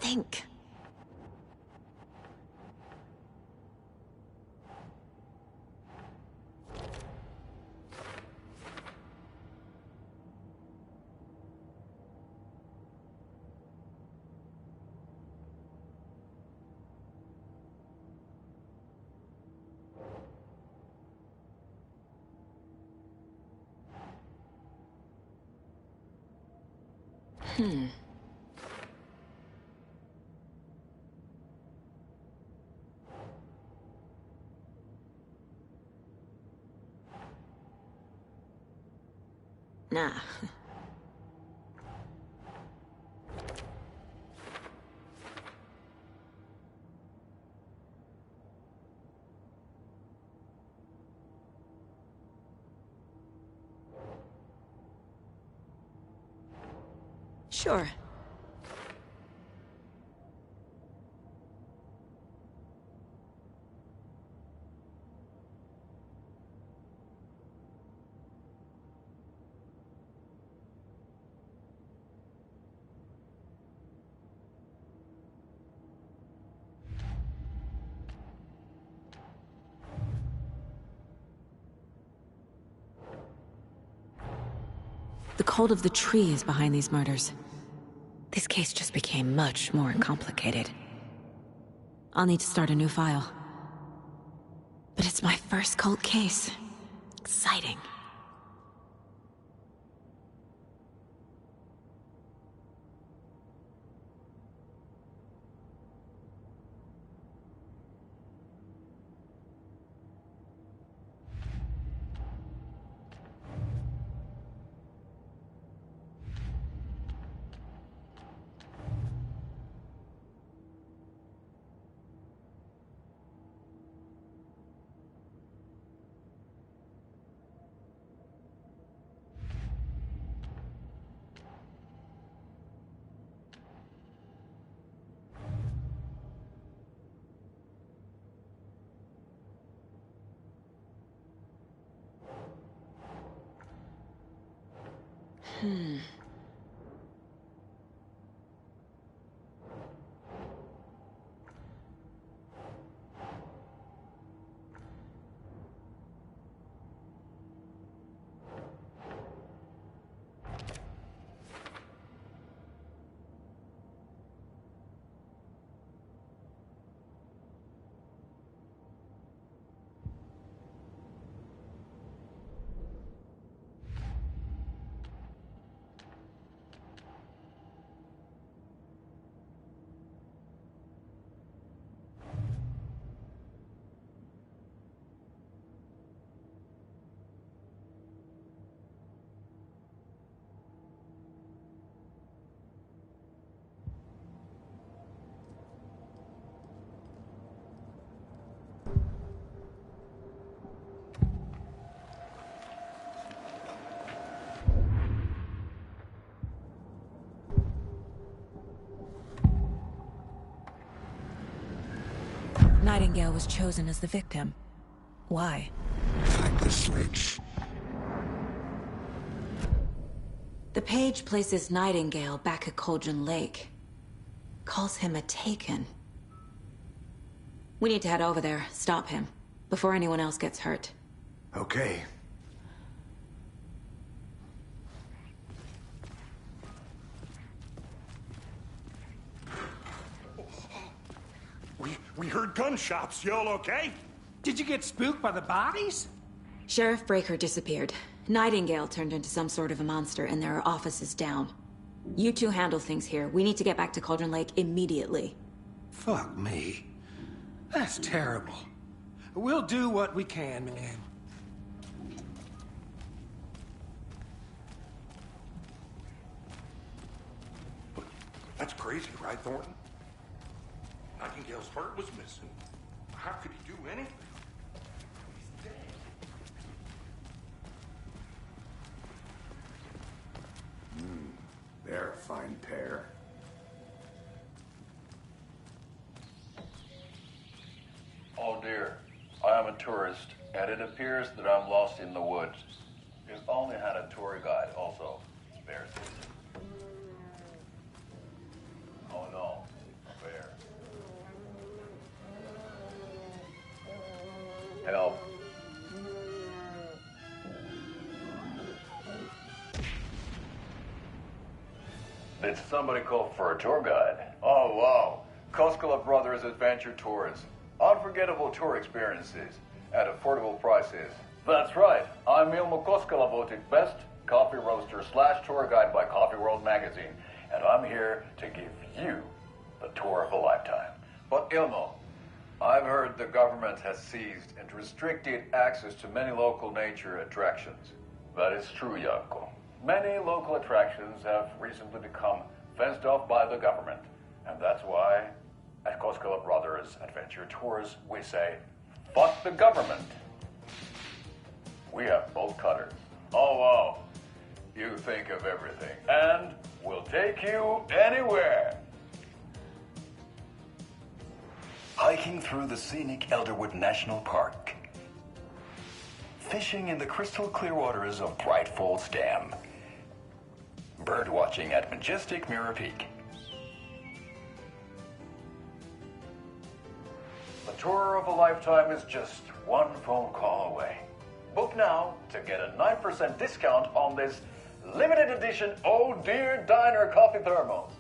Think. Nah. Sure. The cult of the tree is behind these murders. This case just became much more complicated. I'll need to start a new file. But it's my first cult case. Exciting. Nightingale was chosen as the victim. Why? Find the switch. The page places Nightingale back at Cauldron Lake. Calls him a Taken. We need to head over there, stop him, before anyone else gets hurt. Okay. We heard gunshots. Y'all okay? Did you get spooked by the bodies? Sheriff Breaker disappeared. Nightingale turned into some sort of a monster, and there are offices down. You two handle things here. We need to get back to Cauldron Lake immediately. Fuck me. That's terrible. We'll do what we can, man. That's crazy, right, Thornton? Nightingale's heart was missing. How could he do anything? He's dead. They're a fine pair. a tourist, and it appears that I'm lost in the woods. If only had a tour guide also. Bears. Oh no, a bear. Help. Did somebody call for a tour guide? Oh, wow. Koskela Brothers Adventure Tours. Unforgettable tour experiences at affordable prices. That's right. I'm Ilmo Koskela, voted best coffee roaster / tour guide by Coffee World magazine. And I'm here to give you the tour of a lifetime. But Ilmo, I've heard the government has seized and restricted access to many local nature attractions. That is true, Janko. Many local attractions have recently become fenced off by the government. And that's why, at Koskela Brothers Adventure Tours, we say, fuck the government. We have bolt cutters. Oh, wow. You think of everything. And we'll take you anywhere. Hiking through the scenic Elderwood National Park. Fishing in the crystal clear waters of Bright Falls Dam. Bird watching at majestic Mirror Peak. The tour of a lifetime is just one phone call away. Book now to get a 9% discount on this limited edition Oh Dear Diner coffee thermos.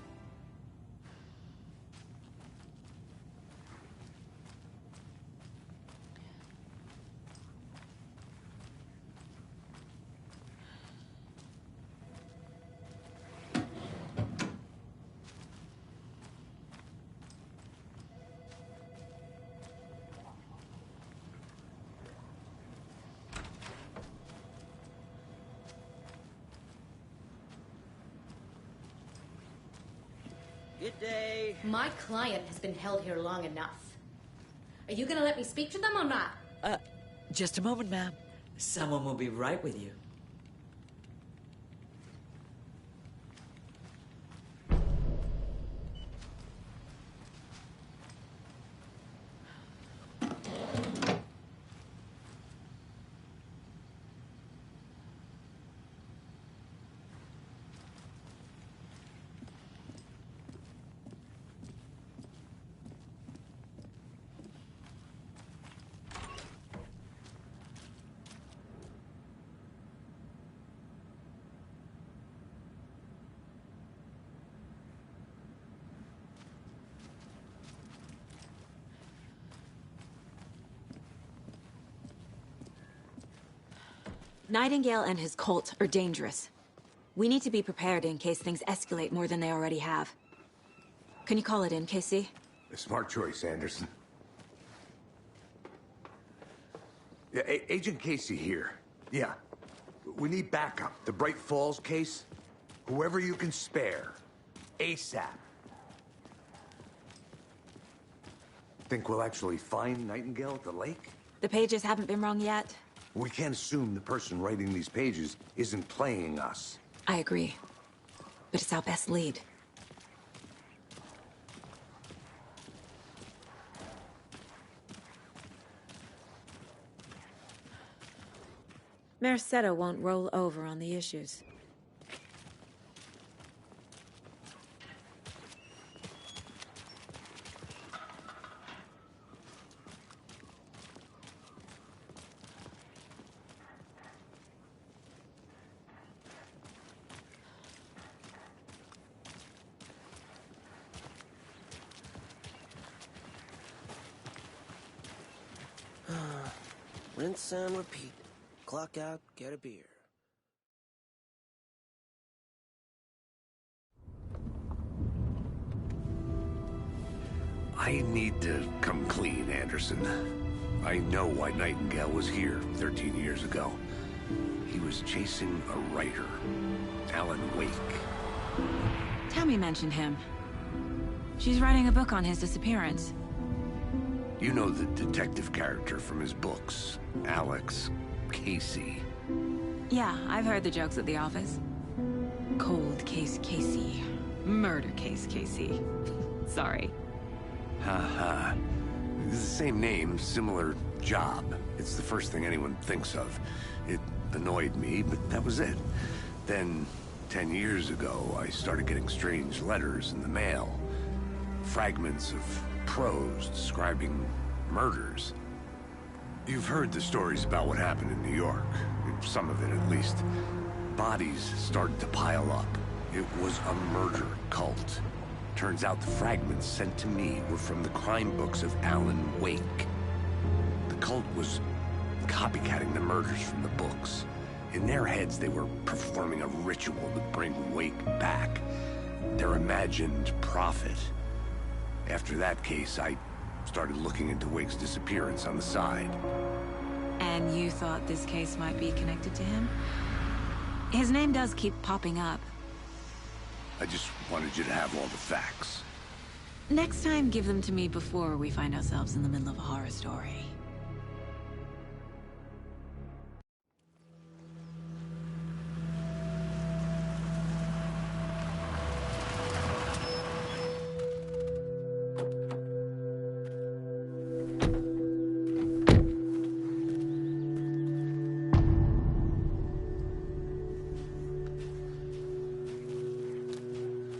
Good day. My client has been held here long enough. Are you gonna let me speak to them or not? Just a moment, ma'am. Someone will be right with you. Nightingale and his cult are dangerous. We need to be prepared in case things escalate more than they already have. Can you call it in, Casey? A smart choice, Anderson. Yeah, Agent Casey here. Yeah. We need backup. The Bright Falls case? Whoever you can spare. ASAP. Think we'll actually find Nightingale at the lake? The pages haven't been wrong yet. We can't assume the person writing these pages isn't playing us. I agree. But it's our best lead. Merced won't roll over on the issues. Rinse and repeat. Clock out, get a beer. I need to come clean, Anderson. I know why Nightingale was here 13 years ago. He was chasing a writer, Alan Wake. Tammy mentioned him. She's writing a book on his disappearance. You know the detective character from his books, Alex, Casey. Yeah, I've heard the jokes at the office. Cold case Casey. Murder case Casey. Sorry. Ha ha. It's the same name, similar job. It's the first thing anyone thinks of. It annoyed me, but that was it. Then, 10 years ago, I started getting strange letters in the mail. Fragments of prose describing murders. You've heard the stories about what happened in New York. Some of it, at least. Bodies started to pile up. It was a murder cult. Turns out the fragments sent to me were from the crime books of Alan Wake. The cult was copycatting the murders from the books. In their heads, they were performing a ritual to bring Wake back. Their imagined prophet. After that case, I started looking into Wake's disappearance on the side. And you thought this case might be connected to him? His name does keep popping up. I just wanted you to have all the facts. Next time, give them to me before we find ourselves in the middle of a horror story.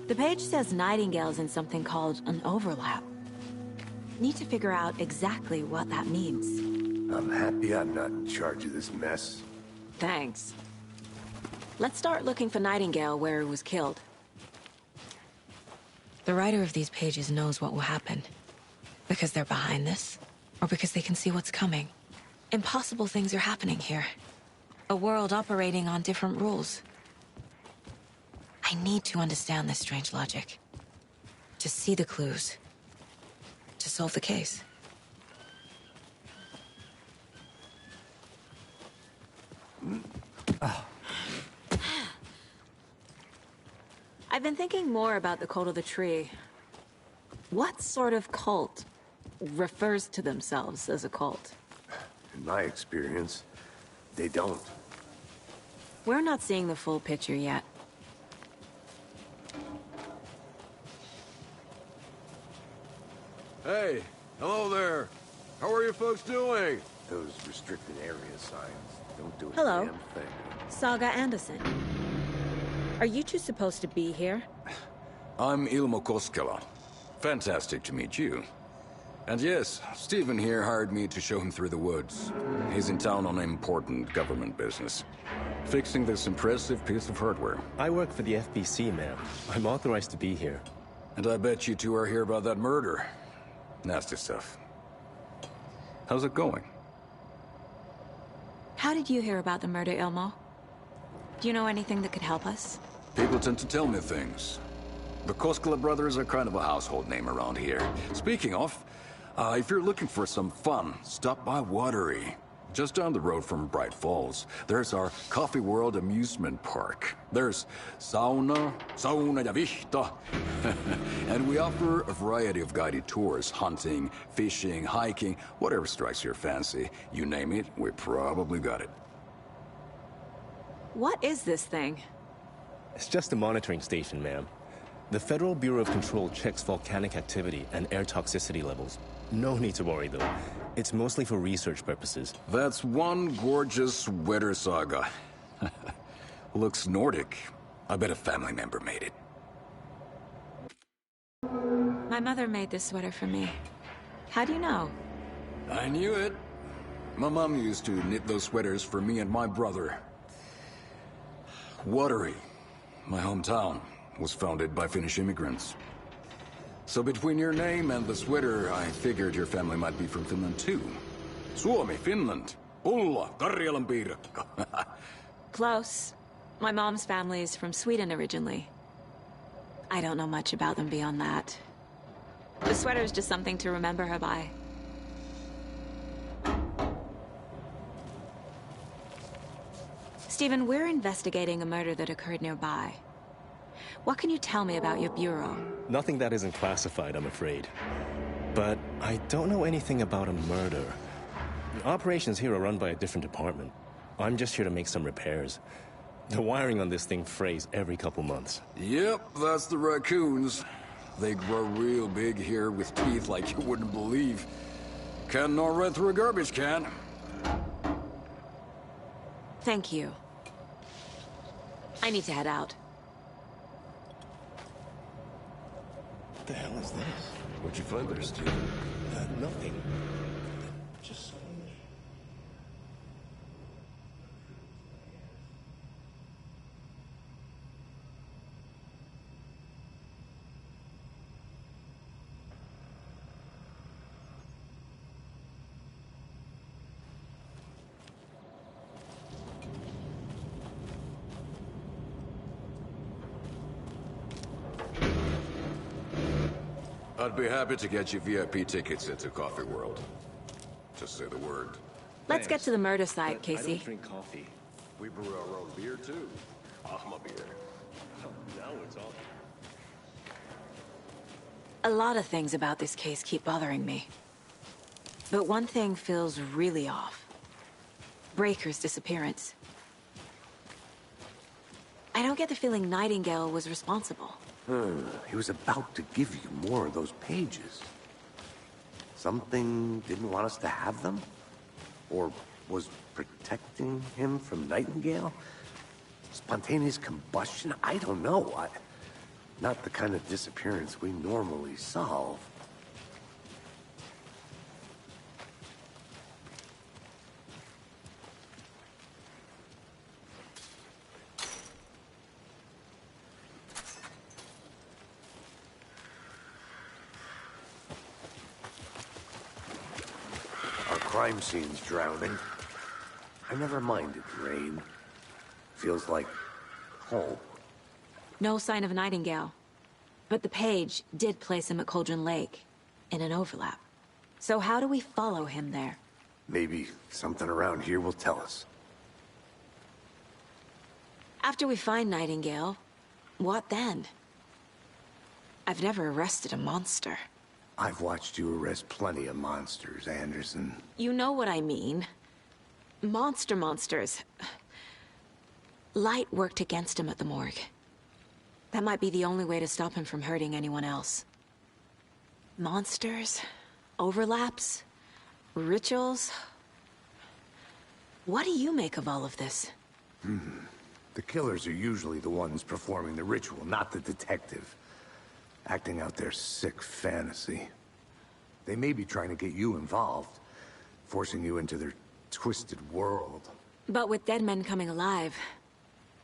The page says Nightingale's in something called an overlap. Need to figure out exactly what that means. I'm happy I'm not in charge of this mess. Thanks. Let's start looking for Nightingale where he was killed. The writer of these pages knows what will happen. Because they're behind this, or because they can see what's coming. Impossible things are happening here. A world operating on different rules. I need to understand this strange logic. To see the clues. To solve the case. I've been thinking more about the cult of the tree. What sort of cult refers to themselves as a cult? In my experience, they don't. We're not seeing the full picture yet. Hey, hello there. How are you folks doing? Those restricted area signs don't do a Hello. damn thing. Saga Anderson. Are you two supposed to be here? I'm Ilmo Koskela. Fantastic to meet you. And yes, Stephen here hired me to show him through the woods. He's in town on important government business. Fixing this impressive piece of hardware. I work for the FBC, ma'am. I'm authorized to be here. And I bet you two are here about that murder. Nasty stuff. How's it going? How did you hear about the murder, Ilmo? Do you know anything that could help us? People tend to tell me things. The Koskela brothers are kind of a household name around here. Speaking of, if you're looking for some fun, stop by Watery. Just down the road from Bright Falls, there's our Coffee World amusement park. There's sauna ja vihta. And we offer a variety of guided tours, hunting, fishing, hiking, whatever strikes your fancy. You name it, we probably got it. What is this thing? It's just a monitoring station, ma'am. The Federal Bureau of Control checks volcanic activity and air toxicity levels. No need to worry, though. It's mostly for research purposes. That's one gorgeous sweater, Saga. Looks Nordic. I bet a family member made it. My mother made this sweater for me. How do you know? I knew it. My mom used to knit those sweaters for me and my brother. Watery, my hometown, was founded by Finnish immigrants. So between your name and the sweater, I figured your family might be from Finland too. Suomi, Finland. Ulla, Karjalan piirakka. Close. My mom's family is from Sweden originally. I don't know much about them beyond that. The sweater is just something to remember her by. Stephen, we're investigating a murder that occurred nearby. What can you tell me about your bureau? Nothing that isn't classified, I'm afraid. But I don't know anything about a murder. Operations here are run by a different department. I'm just here to make some repairs. The wiring on this thing frays every couple months. Yep, that's the raccoons. They grow real big here with teeth like you wouldn't believe. can nor read through a garbage can. Thank you. I need to head out. What the hell is this? What'd you find there, Steve? Nothing. Just... I'd be happy to get you VIP tickets into Coffee World. Just say the word. Let's get to the murder site, I Casey. don't drink coffee. We brew our own beer, too. I'm a beer. Now we're talking. A lot of things about this case keep bothering me. But one thing feels really off. Breaker's disappearance. I don't get the feeling Nightingale was responsible. He was about to give you more of those pages. Something didn't want us to have them? Or was protecting him from Nightingale? Spontaneous combustion? I don't know. Not the kind of disappearance we normally solve. Crime scene's drowning. I never minded rain. Feels like home. No sign of Nightingale. But the page did place him at Cauldron Lake, in an overlap. So how do we follow him there? Maybe something around here will tell us. After we find Nightingale, what then? I've never arrested a monster. I've watched you arrest plenty of monsters, Anderson. You know what I mean. Monsters. Light worked against him at the morgue. That might be the only way to stop him from hurting anyone else. Monsters? Overlaps? Rituals? What do you make of all of this? The killers are usually the ones performing the ritual, not the detective. Acting out their sick fantasy. They may be trying to get you involved, forcing you into their twisted world. But with dead men coming alive,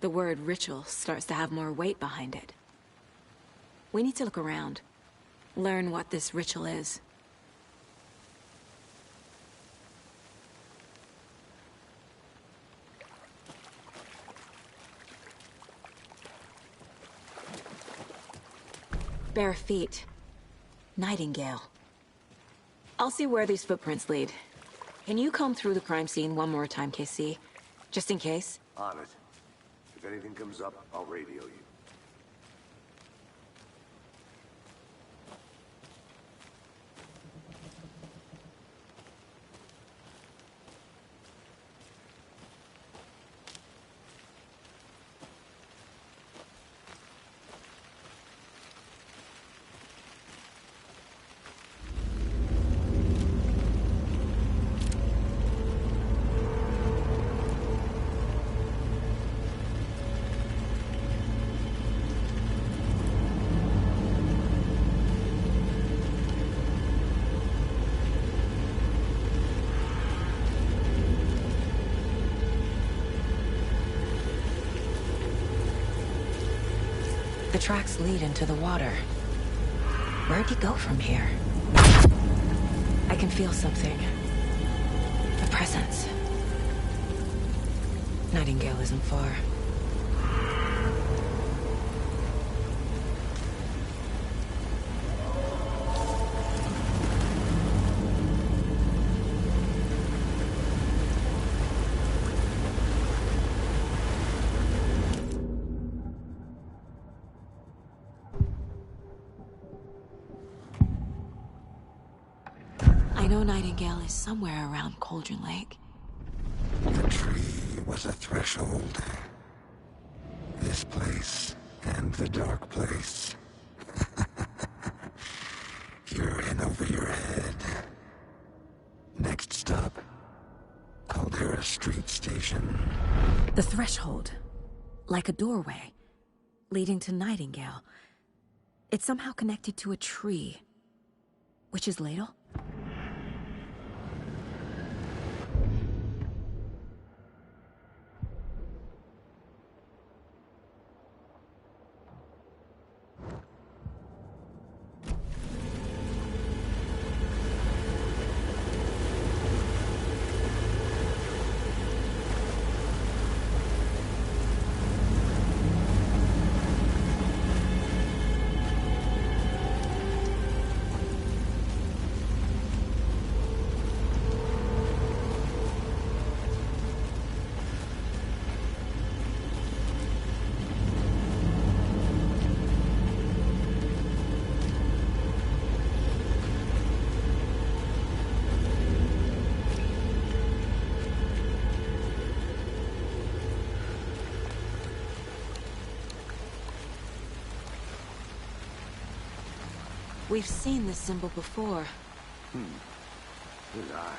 the word ritual starts to have more weight behind it. We need to look around, learn what this ritual is. Bare feet. Nightingale. I'll see where these footprints lead. Can you comb through the crime scene one more time, KC? Just in case? On it. If anything comes up, I'll radio you. The tracks lead into the water. Where'd he go from here? I can feel something. A presence. Nightingale isn't far. I know Nightingale is somewhere around Cauldron Lake. The tree was a threshold. This place and the dark place. You're in over your head. The threshold. Like a doorway. Leading to Nightingale. It's somehow connected to a tree. Witch's ladle? We've seen this symbol before. Good eye.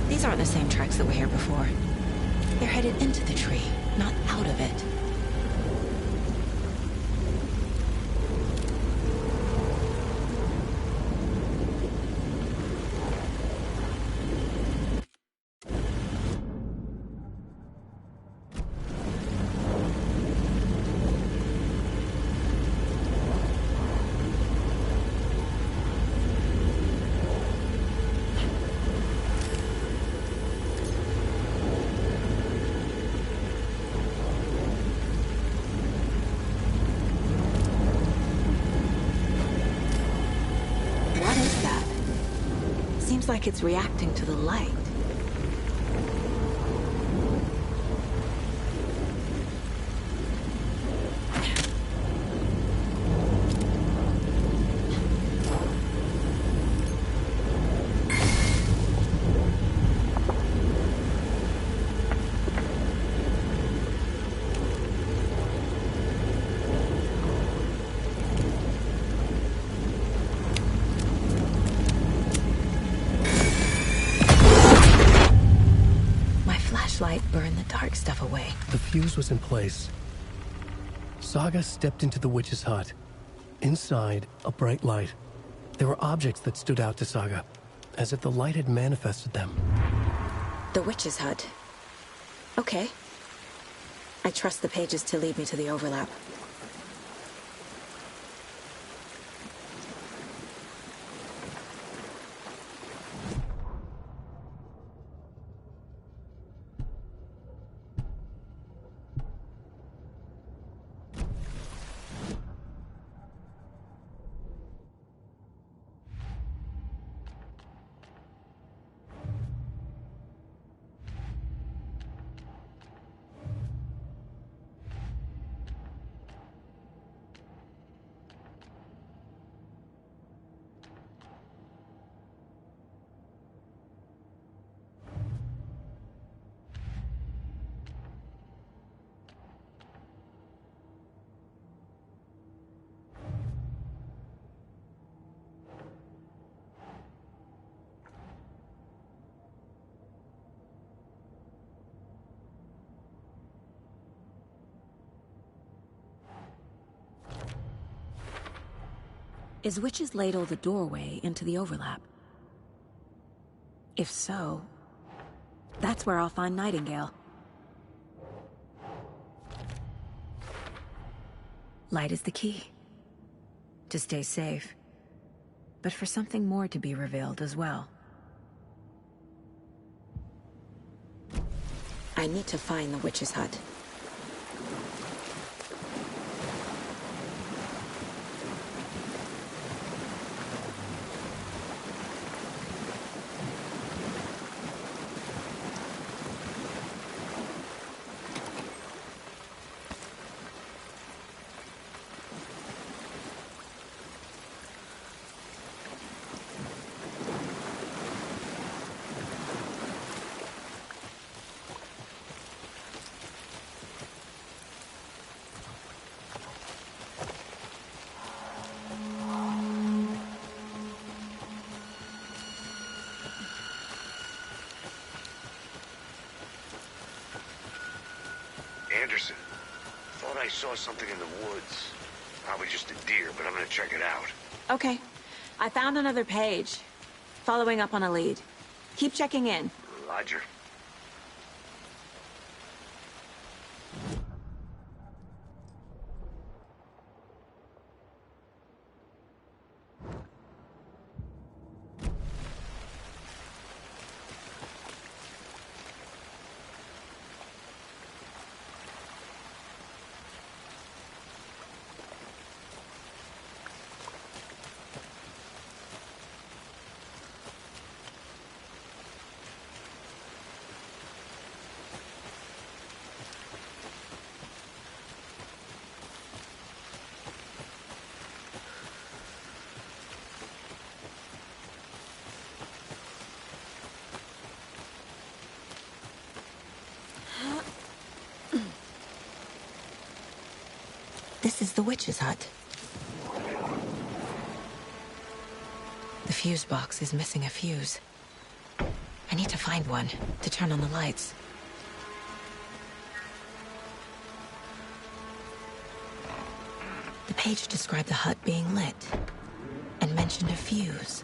These aren't the same tracks that were here before. They're headed into the tree, not out of it. Seems like it's reacting to the light. Burn the dark stuff away. The fuse was in place. Saga stepped into the witch's hut. Inside, a bright light. There were objects that stood out to Saga, as if the light had manifested them. The witch's hut. Okay. I trust the pages to lead me to the overlap. Is Witch's Ladle the doorway into the overlap? If so, that's where I'll find Nightingale. Light is the key. To stay safe. But for something more to be revealed as well. I need to find the witch's hut. Anderson, thought I saw something in the woods. Probably just a deer, but I'm gonna check it out. Okay. I found another page. Following up on a lead. Keep checking in. Roger. This is the witch's hut. The fuse box is missing a fuse. I need to find one to turn on the lights. The page described the hut being lit and mentioned a fuse.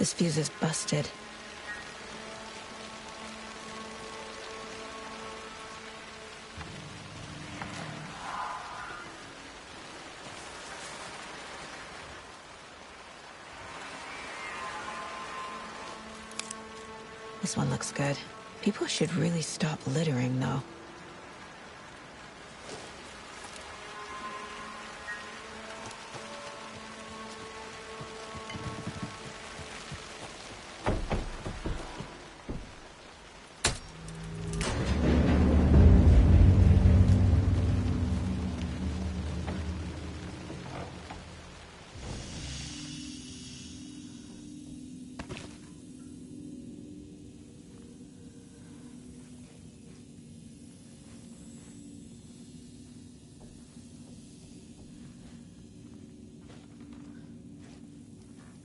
This fuse is busted. This one looks good. People should really stop littering, though.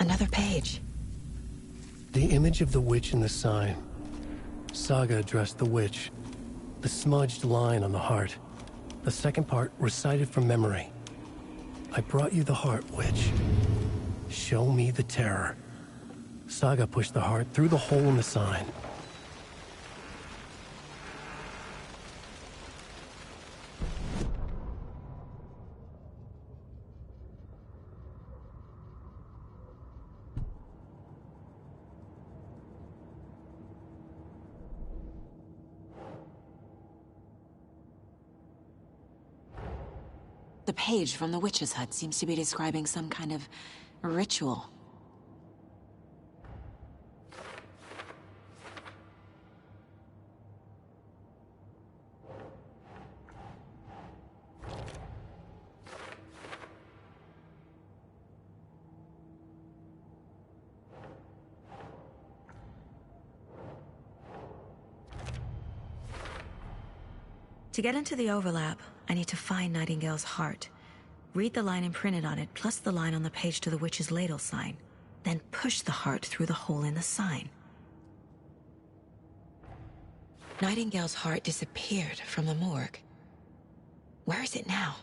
Another page. The image of the witch in the sign. Saga addressed the witch. The smudged line on the heart. The second part recited from memory. I brought you the heart, witch. Show me the terror. Saga pushed the heart through the hole in the sign. The page from the witch's hut seems to be describing some kind of ritual. To get into the overlap, I need to find Nightingale's heart. Read the line imprinted on it, plus the line on the page to the witch's ladle sign. Then push the heart through the hole in the sign. Nightingale's heart disappeared from the morgue. Where is it now?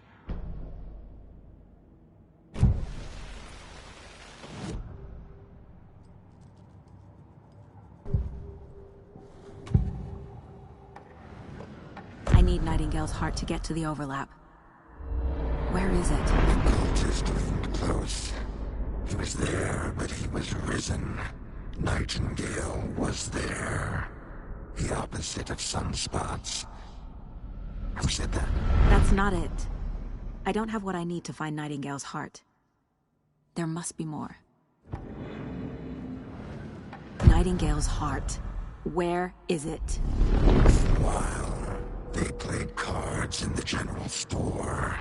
I need Nightingale's heart to get to the overlap. Where is it? The cultist leaned close. He was there, but he was risen. Nightingale was there. The opposite of sunspots. Who said that? That's not it. I don't have what I need to find Nightingale's heart. There must be more. Nightingale's heart. Where is it? While they played cards in the general store,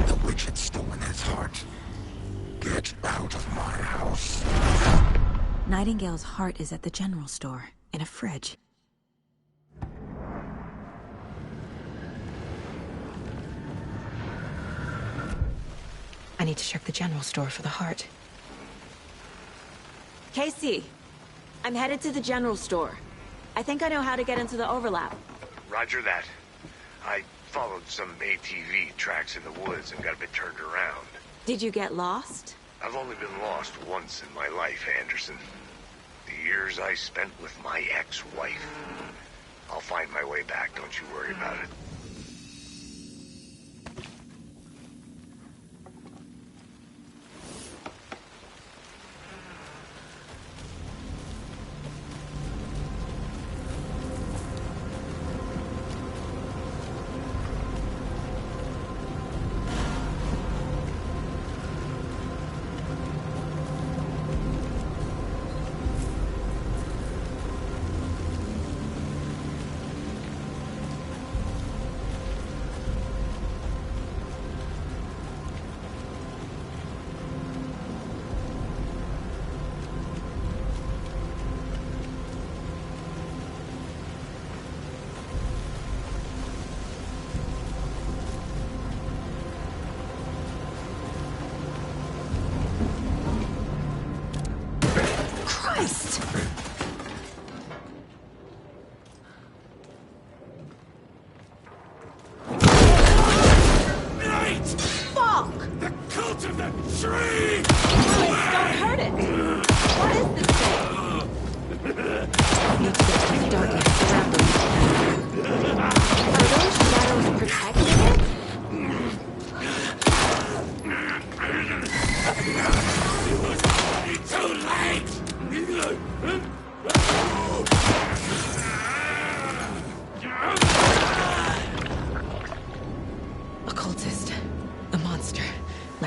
the witch had stolen his heart. Get out of my house. Nightingale's heart is at the general store, in a fridge. I need to check the general store for the heart. Casey, I'm headed to the general store. I think I know how to get into the overlap. Roger that. I followed some ATV tracks in the woods and got a bit turned around. Did you get lost? I've only been lost once in my life, Anderson. The years I spent with my ex-wife. I'll find my way back, don't you worry about it.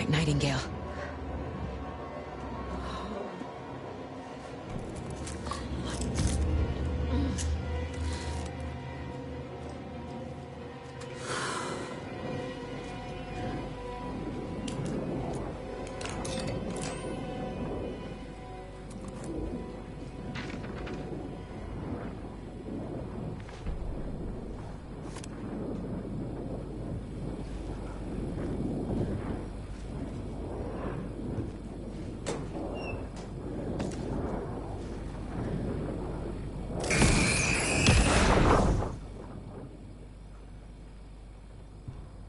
right, Nightingale.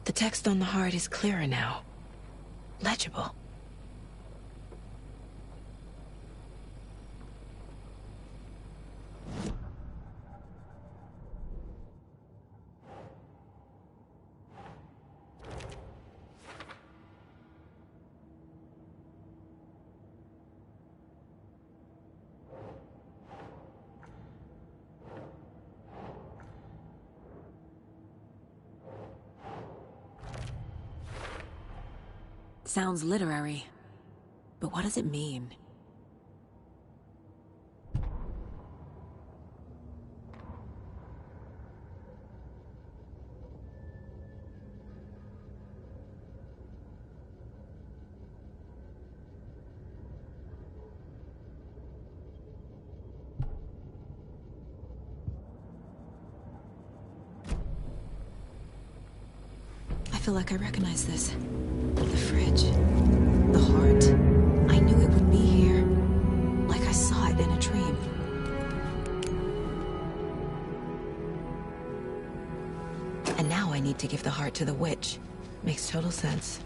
The text on the heart is clearer now. Legible. Sounds literary, but what does it mean? I feel like I recognize this. The fridge. The heart. I knew it would be here. Like I saw it in a dream. And now I need to give the heart to the witch. Makes total sense.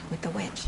With the witch.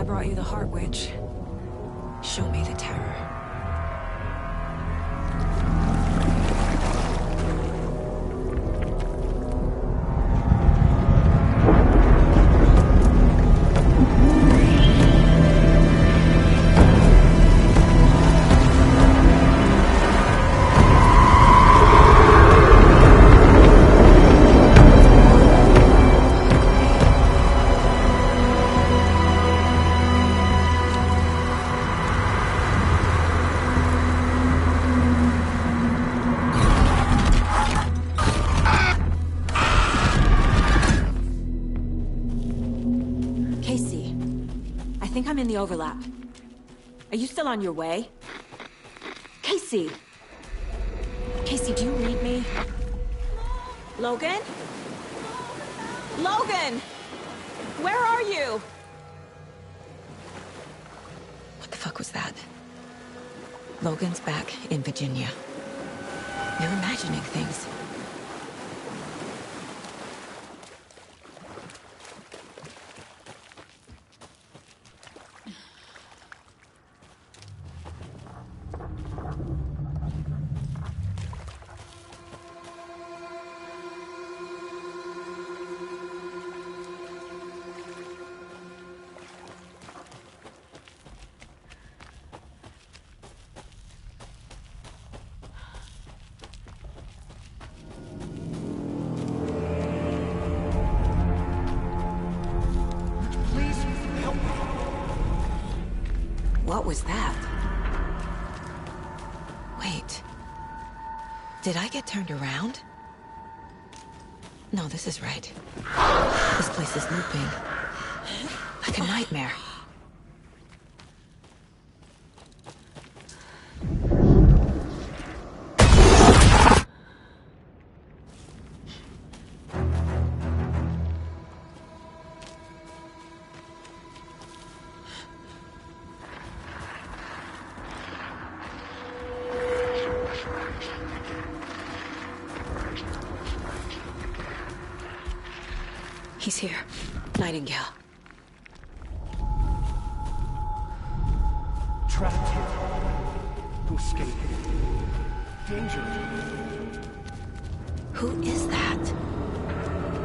brought you the Heart Witch. Show me the terror. I think I'm in the overlap. Are you still on your way? Casey! Casey, do you read me? Logan? Logan! Where are you? What the fuck was that? Logan's back in Virginia. You're imagining things. What was that? Wait. Did I get turned around? No, this is right. This place is looping. Like a nightmare. He's here. Nightingale. Trapped here. To escape. Danger. Who is that?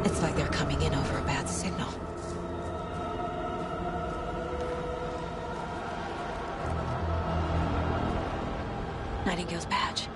It's like they're coming in over a bad signal. Nightingale's badge.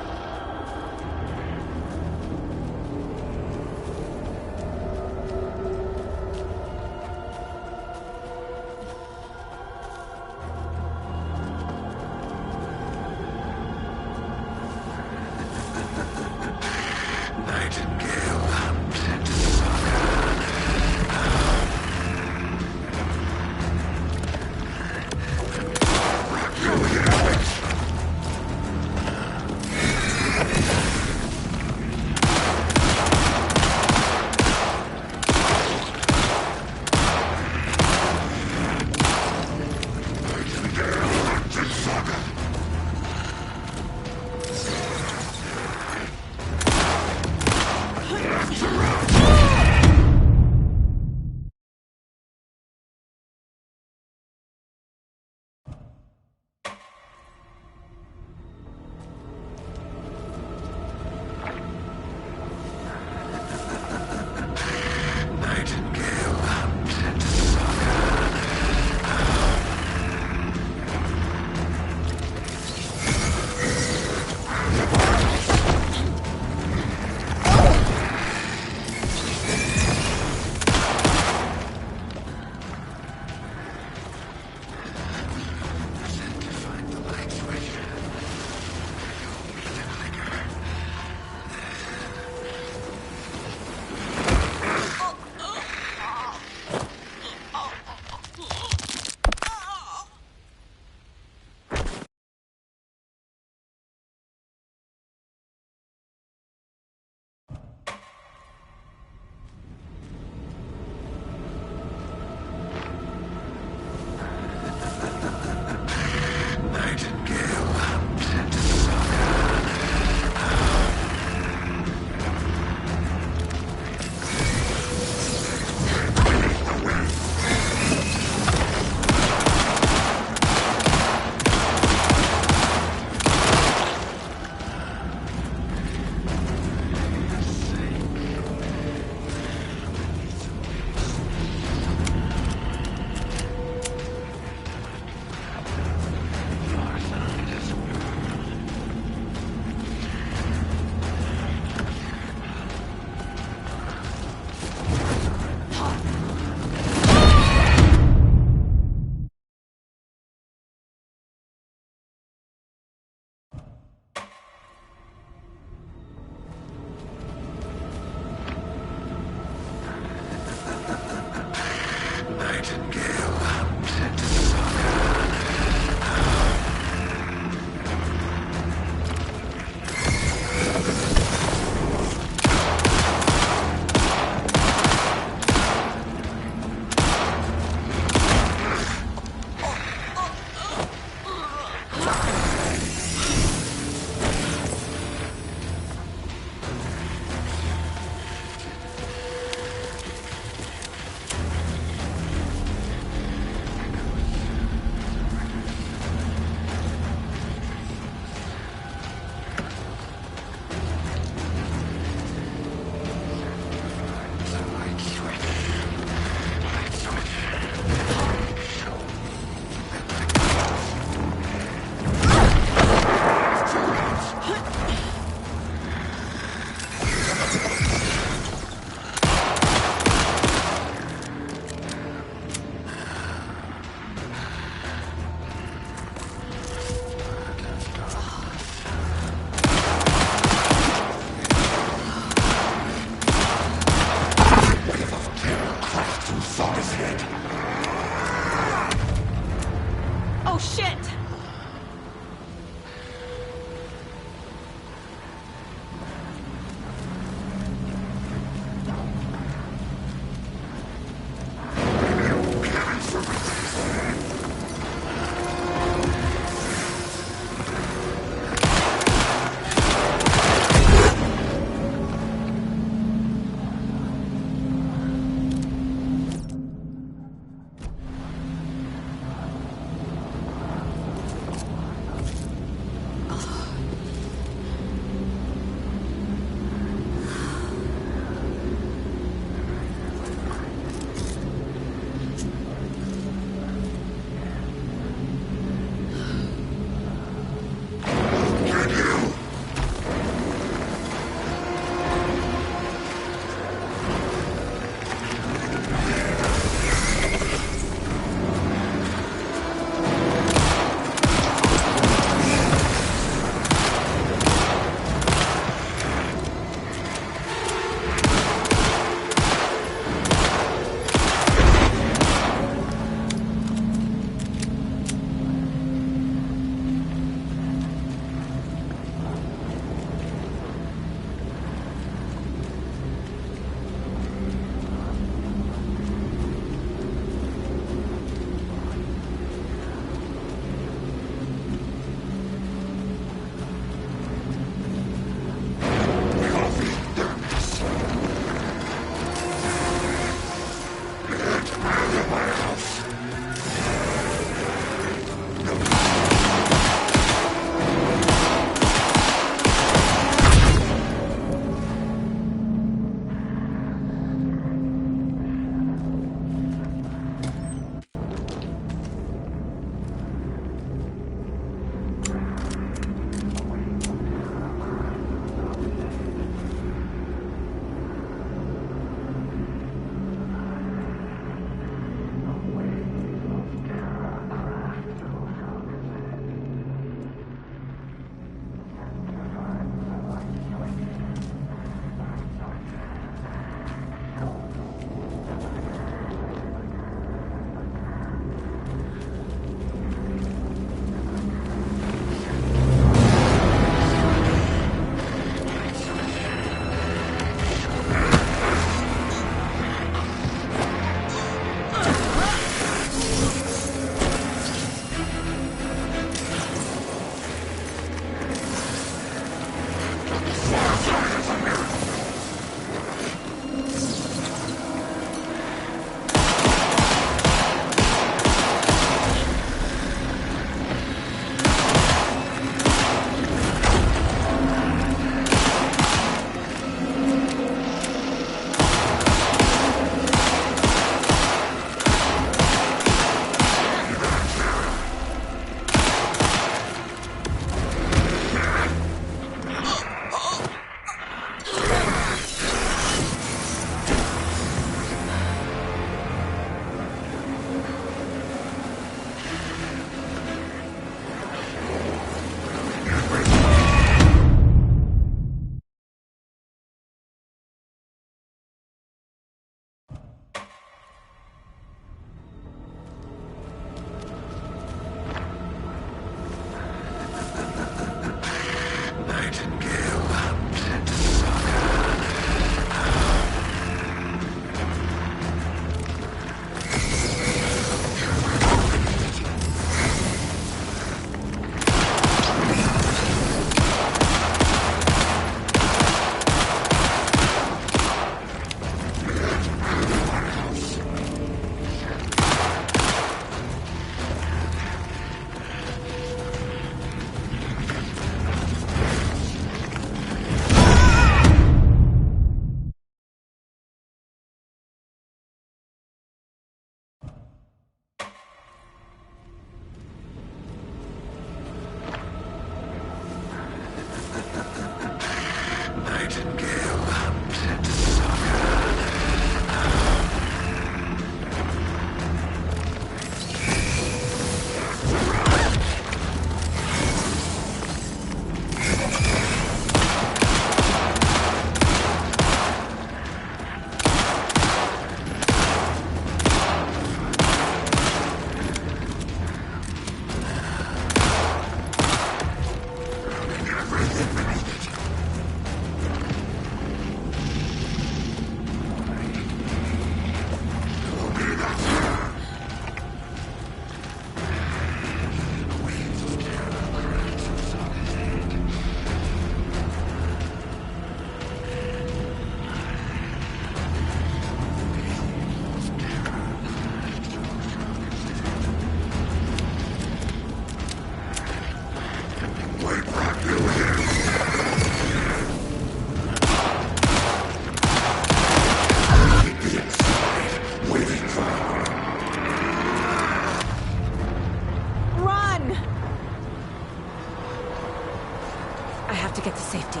get to safety.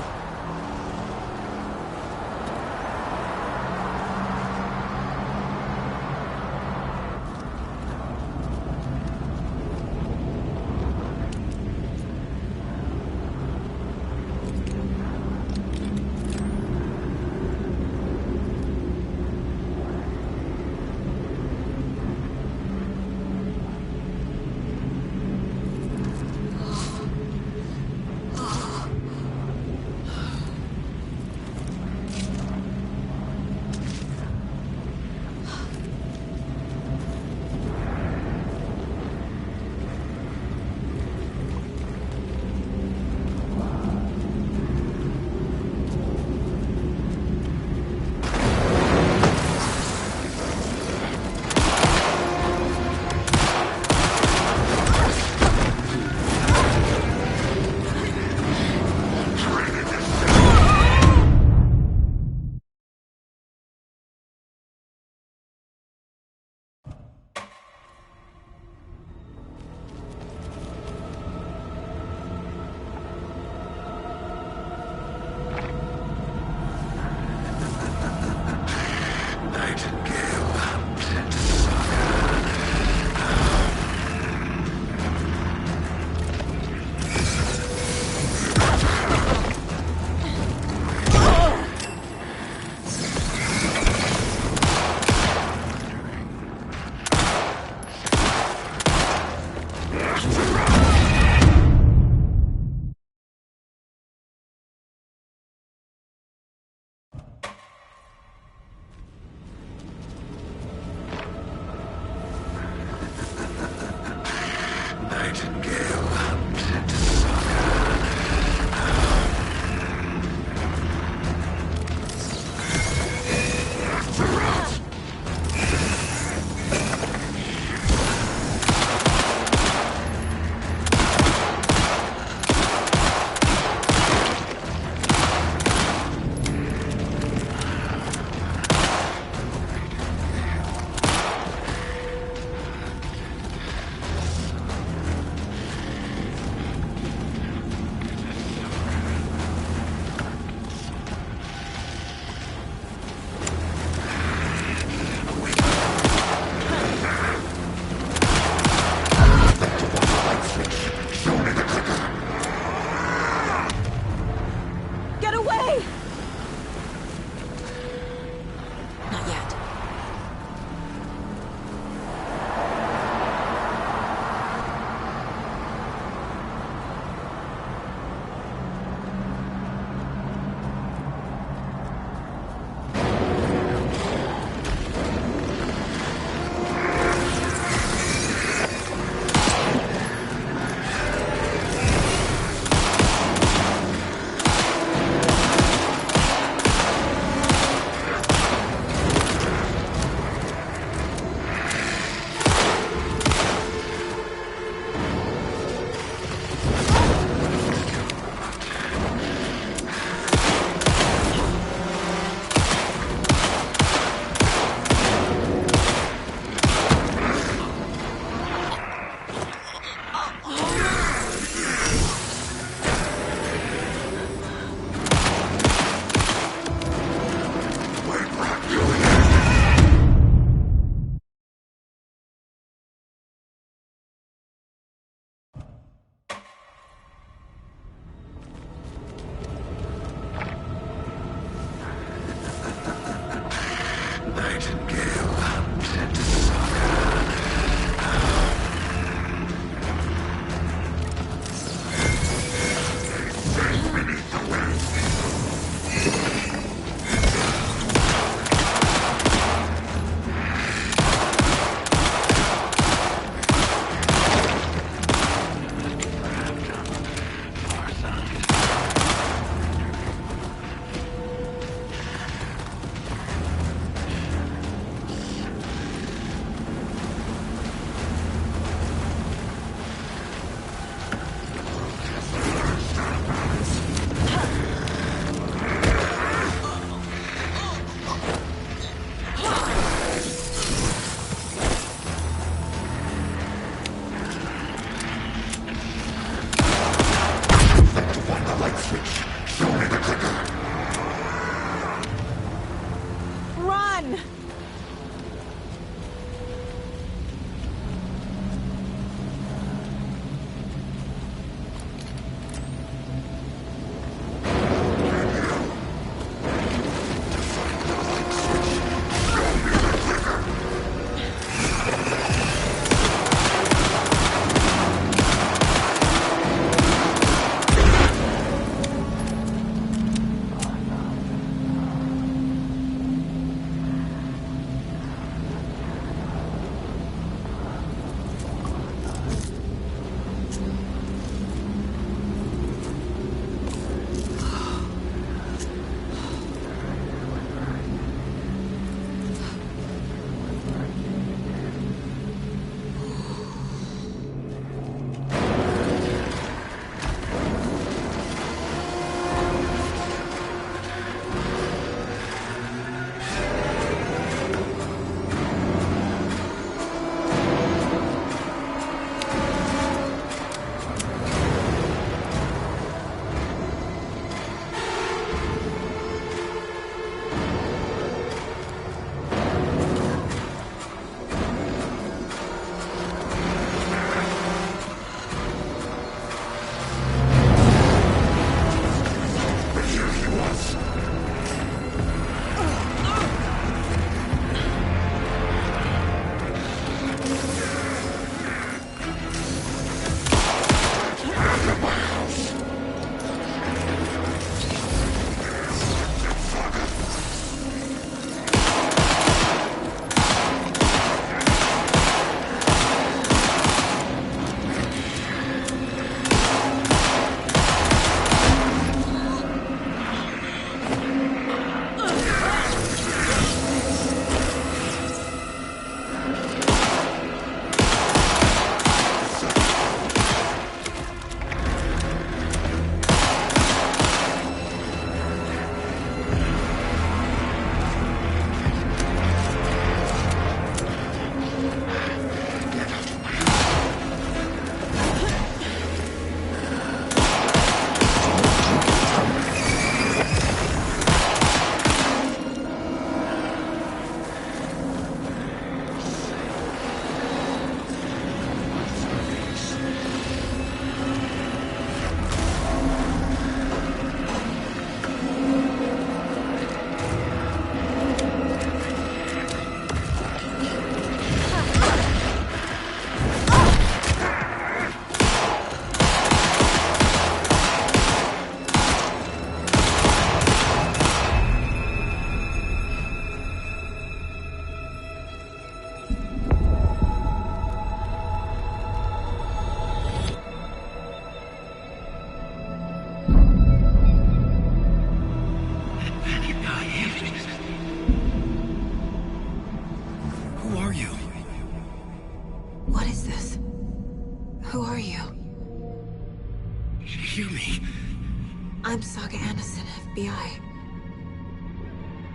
I'm Saga Anderson, FBI.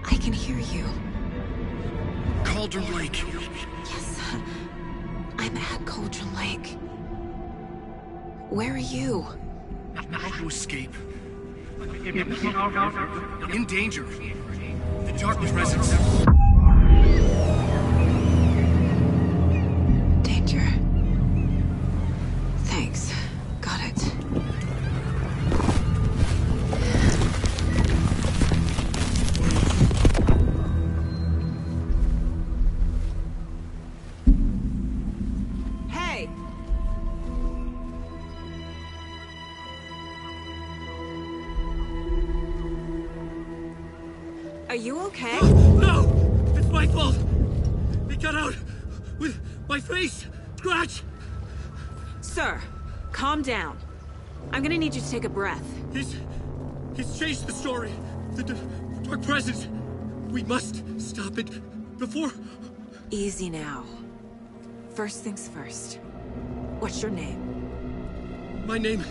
I can hear you. Cauldron Lake. Yes, I'm at Cauldron Lake. Where are you? How to escape. In danger. The Dark Presence. Danger. Thanks. Got it. Hey! Are you okay? No! It's my fault! He got out with my face! Scratch! Sir, calm down. I'm gonna need you to take a breath. He's changed the story. The Dark Presence. We must stop it before... Easy now. First things first. What's your name? My name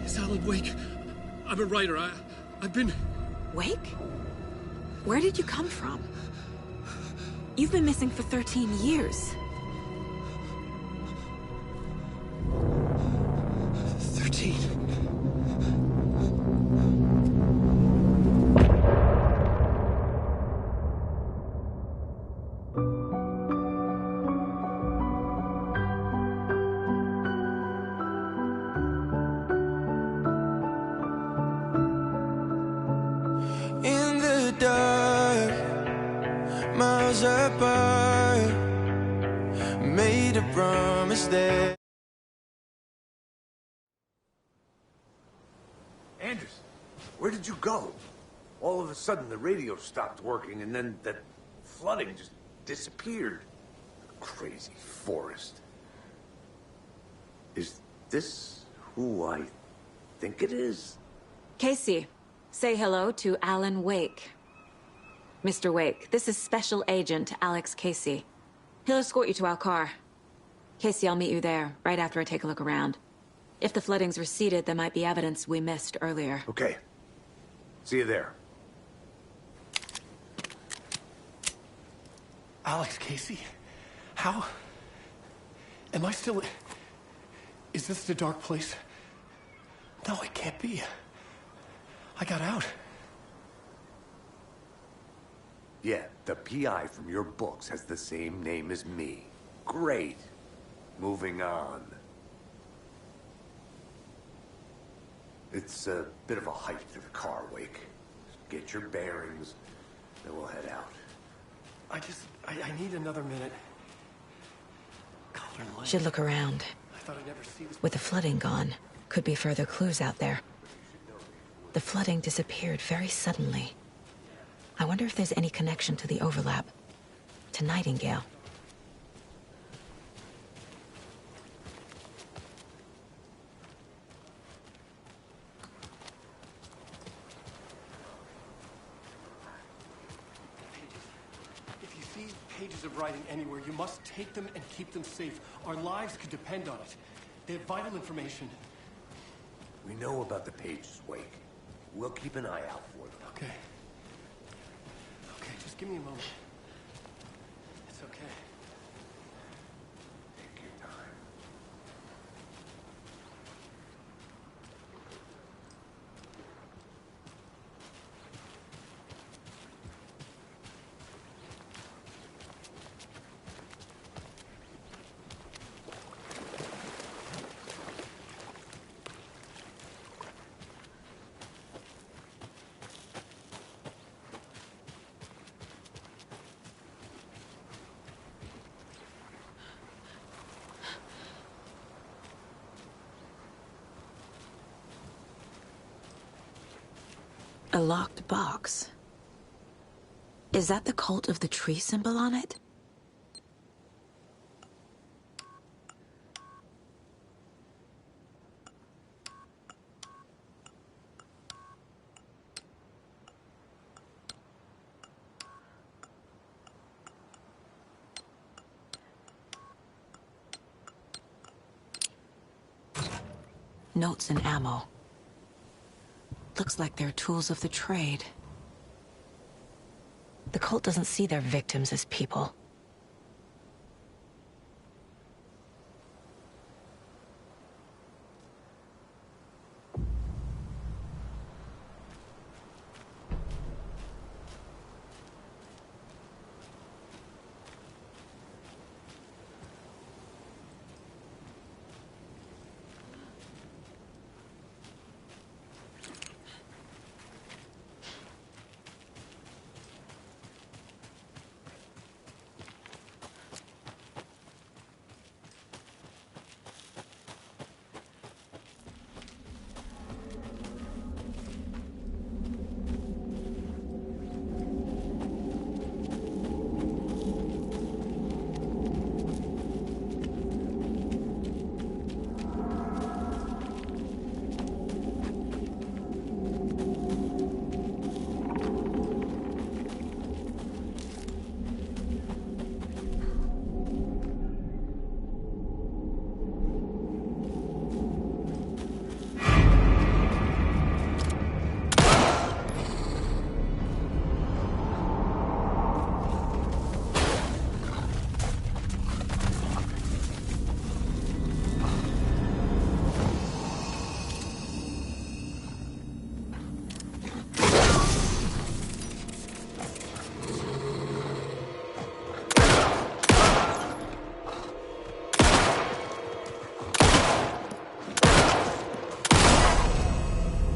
is Alan Wake. I'm a writer. I've been... Wake? Where did you come from? You've been missing for 13 years. 13. In the dark, miles apart, made a promise that... Anders, where did you go? All of a sudden, the radio stopped working, and then that flooding just disappeared. Crazy forest. Is this who I think it is? Casey, say hello to Alan Wake. Mr. Wake, this is Special Agent Alex Casey. He'll escort you to our car. Casey, I'll meet you there, right after I take a look around. If the flooding's receded, there might be evidence we missed earlier. Okay. See you there. Alex Casey? How? Am I still... Is this the dark place? No, it can't be. I got out. Yeah, the PI from your books has the same name as me. Great. Moving on. It's a bit of a hike to the car, Wake. Get your bearings, then we'll head out. I need another minute. Cauldron Lake. Should look around. I thought I'd never see this. With the flooding gone, could be further clues out there. The flooding disappeared very suddenly. I wonder if there's any connection to the overlap. To Nightingale. If you see pages of writing anywhere, you must take them and keep them safe. Our lives could depend on it. They have vital information. We know about the pages, Wake. We'll keep an eye out for them. Okay. Okay, just give me a moment. It's okay. Take your time. A locked box. Is that the cult of the tree symbol on it? Notes and ammo. Looks like they're tools of the trade. The cult doesn't see their victims as people.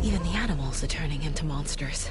Even the animals are turning into monsters.